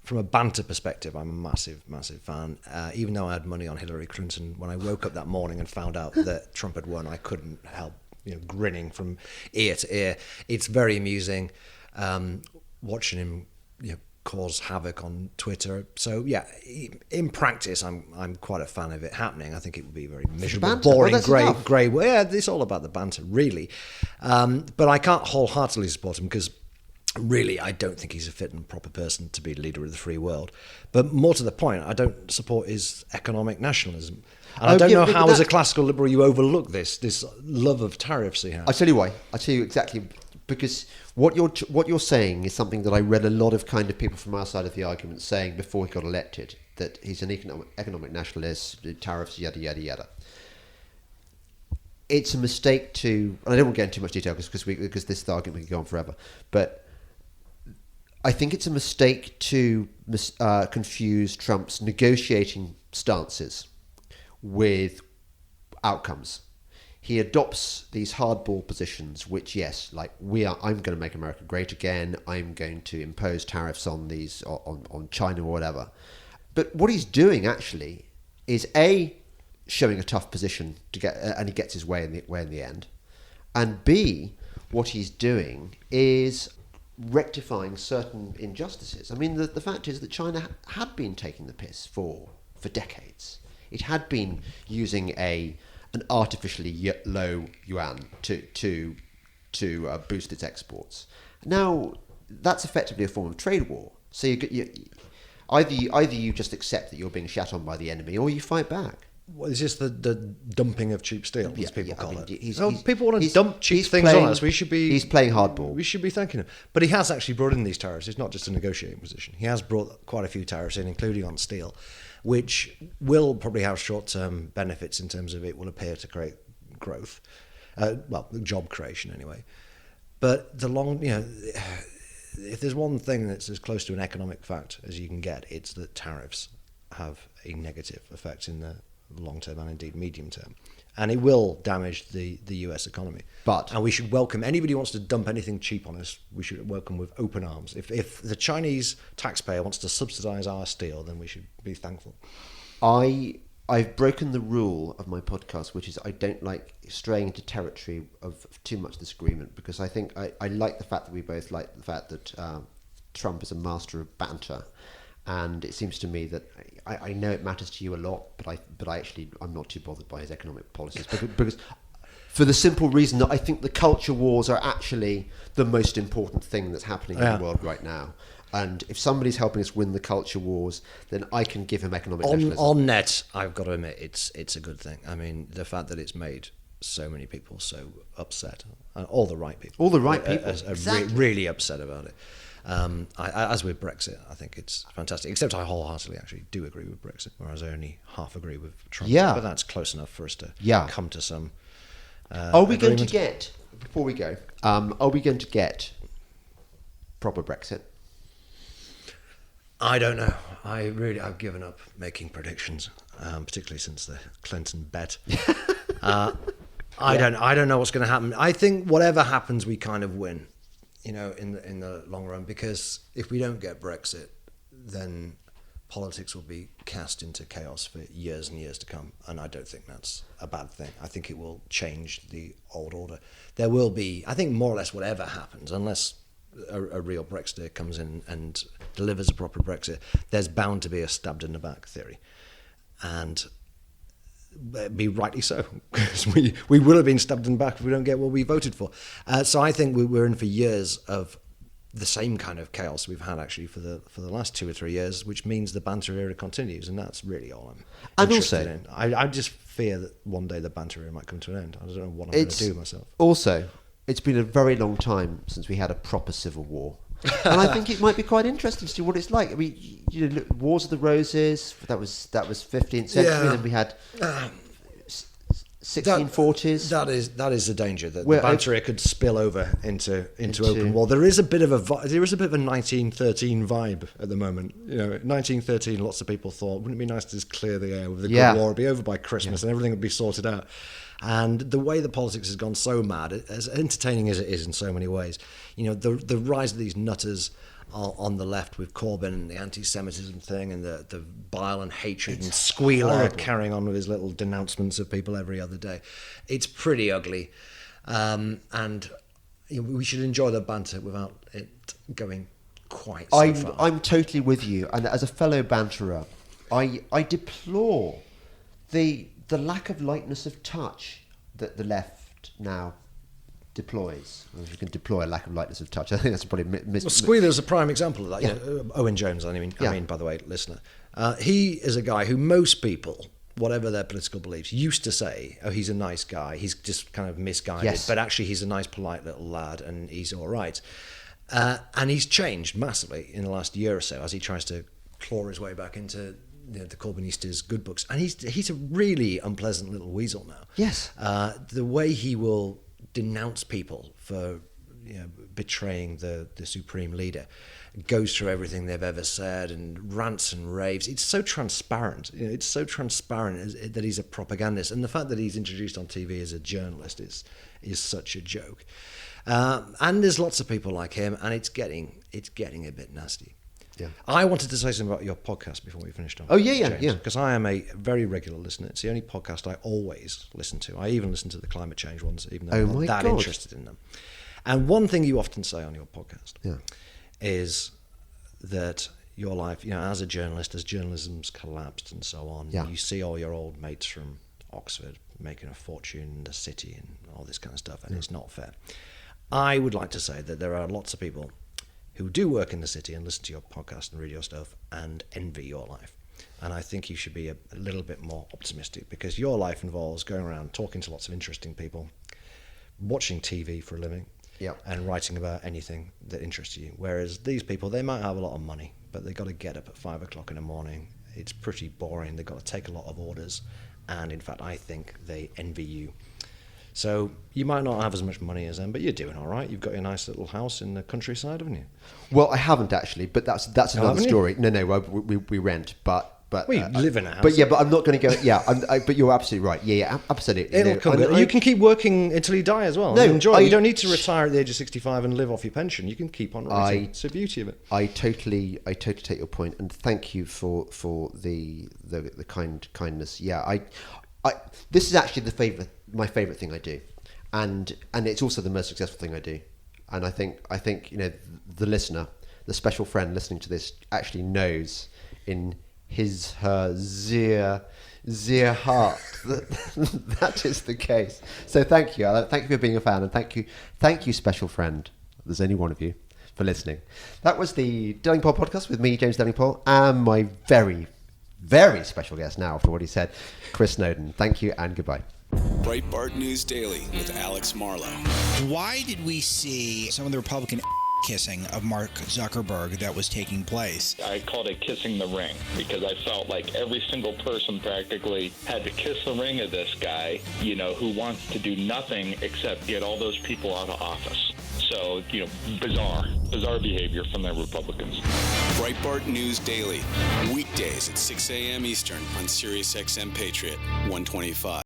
From a banter perspective, I'm a massive, massive fan. Even though I had money on Hillary Clinton, when I woke up that morning and found out that Trump had won, I couldn't help grinning from ear to ear. It's very amusing watching him cause havoc on Twitter. So yeah, in practice, I'm quite a fan of it happening. I think it would be very miserable, boring, grey. Well, yeah, it's all about the banter, really. But I can't wholeheartedly support him because really, I don't think he's a fit and proper person to be leader of the free world. But more to the point, I don't support his economic nationalism. And I don't know how, as a classical liberal, you overlook this love of tariffs he has. I'll tell you why. I'll tell you exactly. Because what you're saying is something that I read a lot of kind of people from our side of the argument saying before he got elected, that he's an economic nationalist, tariffs, yada, yada, yada. It's a mistake to... And I don't want to get into too much detail because this argument can go on forever. But I think it's a mistake to confuse Trump's negotiating stances with outcomes. He adopts these hardball positions, which, yes, like I'm going to make America great again. I'm going to impose tariffs on on China or whatever. But what he's doing actually is showing a tough position to get, and he gets his way in the end. And B, what he's doing is rectifying certain injustices. I mean, the fact is that China had been taking the piss for decades. It had been using an artificially low yuan to boost its exports. Now, that's effectively a form of trade war. So either you just accept that you're being shat on by the enemy, or you fight back. Well, it's just the dumping of cheap steel, as people call it. People want to dump cheap things on us. He's playing hardball. We should be thanking him. But he has actually brought in these tariffs. It's not just a negotiating position. He has brought quite a few tariffs in, including on steel, which will probably have short-term benefits in terms of it will appear to create growth, job creation anyway. But if there's one thing that's as close to an economic fact as you can get, it's that tariffs have a negative effect in the long term and indeed medium term, and it will damage the US economy. And we should welcome anybody who wants to dump anything cheap on us. We should welcome with open arms. If the Chinese taxpayer wants to subsidize our steel, then we should be thankful. I've broken the rule of my podcast, which is I don't like straying into territory of too much disagreement, because I think I like the fact that we both like the fact that Trump is a master of banter. And it seems to me that I know it matters to you a lot, but I'm not too bothered by his economic policies, because for the simple reason that I think the culture wars are actually the most important thing that's happening in the world right now. And if somebody's helping us win the culture wars, then I can give him economic nationalism. On net, I've got to admit, it's a good thing. I mean, the fact that it's made so many people so upset, all the right people, are really upset about it. As with Brexit, I think it's fantastic. Except I wholeheartedly actually do agree with Brexit, whereas I only half agree with Trump. Yeah. But that's close enough for us to come to some. Are we going to get, before we go, are we going to get proper Brexit? I don't know. I've given up making predictions, particularly since the Clinton bet. I don't know what's going to happen. I think whatever happens, we kind of win. In the long run, because if we don't get Brexit, then politics will be cast into chaos for years and years to come, and I don't think that's a bad thing. I think it will change the old order. There will be, I think, more or less whatever happens, unless a real Brexiter comes in and delivers a proper Brexit, there's bound to be a stabbed in the back theory, and be rightly so, because we will have been stabbed in the back if we don't get what we voted for. So I think we're in for years of the same kind of chaos we've had actually for the last 2 or 3 years, which means the banter era continues, and that's really all I'm interested in. I just fear that one day the banter era might come to an end. I don't know what I'm going to do myself. Also, it's been a very long time since we had a proper civil war. And I think it might be quite interesting to see what it's like. I mean, look, Wars of the Roses, that was 15th century, then we had 1640s. That is the danger, that the banter could spill over into open war. There is a bit of a 1913 vibe at the moment. 1913, lots of people thought, wouldn't it be nice to just clear the air with the Good War? It'd be over by Christmas and everything would be sorted out. And the way the politics has gone so mad, as entertaining as it is in so many ways, the rise of these nutters on the left with Corbyn and the anti-Semitism thing and the bile and hatred and Squealer carrying on with his little denouncements of people every other day. It's pretty ugly. And we should enjoy the banter without it going quite so far. I'm totally with you. And as a fellow banterer, I deplore the lack of lightness of touch that the left now deploys. If you can deploy a lack of lightness of touch, I think that's probably Squealer's a prime example of that. Yeah. Owen Jones, I mean, by the way, listener, he is a guy who most people, whatever their political beliefs, used to say, oh, he's a nice guy, he's just kind of misguided, but actually he's a nice, polite little lad, and he's all right. And he's changed massively in the last year or so as he tries to claw his way back into the Corbynistas' good books, and he's a really unpleasant little weasel now. Yes, the way he will denounce people for betraying the supreme leader, goes through everything they've ever said and rants and raves. It's so transparent. It's so transparent that he's a propagandist, and the fact that he's introduced on TV as a journalist is such a joke. And there's lots of people like him, and it's getting a bit nasty. Yeah. I wanted to say something about your podcast before we finished on. Oh, yeah. Because I am a very regular listener. It's the only podcast I always listen to. I even listen to the climate change ones, even though I'm not that interested in them. And one thing you often say on your podcast is that your life, as a journalist, as journalism's collapsed and so on, you see all your old mates from Oxford making a fortune in the city and all this kind of stuff, and it's not fair. I would like to say that there are lots of people who do work in the city and listen to your podcast and read your stuff and envy your life. And I think you should be a little bit more optimistic, because your life involves going around talking to lots of interesting people, watching TV for a living, and writing about anything that interests you. Whereas these people, they might have a lot of money, but they've got to get up at 5 o'clock in the morning. It's pretty boring. They've got to take a lot of orders. And in fact, I think they envy you. So you might not have as much money as them, but you're doing all right. You've got your nice little house in the countryside, haven't you? Well, I haven't actually, but that's another story. No, we rent, but we live in a house. But I'm not going to go. But you're absolutely right. Yeah, absolutely. It'll come good. You can keep working until you die as well. No, enjoy. You don't need to retire at the age of 65 and live off your pension. You can keep on writing. It's the beauty of it. I totally take your point, and thank you for the kindness. Yeah, this is actually my favourite thing I do, and it's also the most successful thing I do. And I think the listener, the special friend listening to this, actually knows in her Zia heart that is the case. So thank you. Thank you for being a fan, and thank you, special friend. There's only one of you, for listening. That was the Delingpole podcast with me, James Delingpole, and my very, very special guest now, after what he said, Chris Snowdon. Thank you and goodbye. Breitbart News Daily with Alex Marlow. Why did we see some of the Republican kissing of Mark Zuckerberg that was taking place? I called it kissing the ring, because I felt like every single person practically had to kiss the ring of this guy, who wants to do nothing except get all those people out of office. So, bizarre behavior from the Republicans. Breitbart News Daily, weekdays at 6 a.m. Eastern on Sirius XM Patriot 125.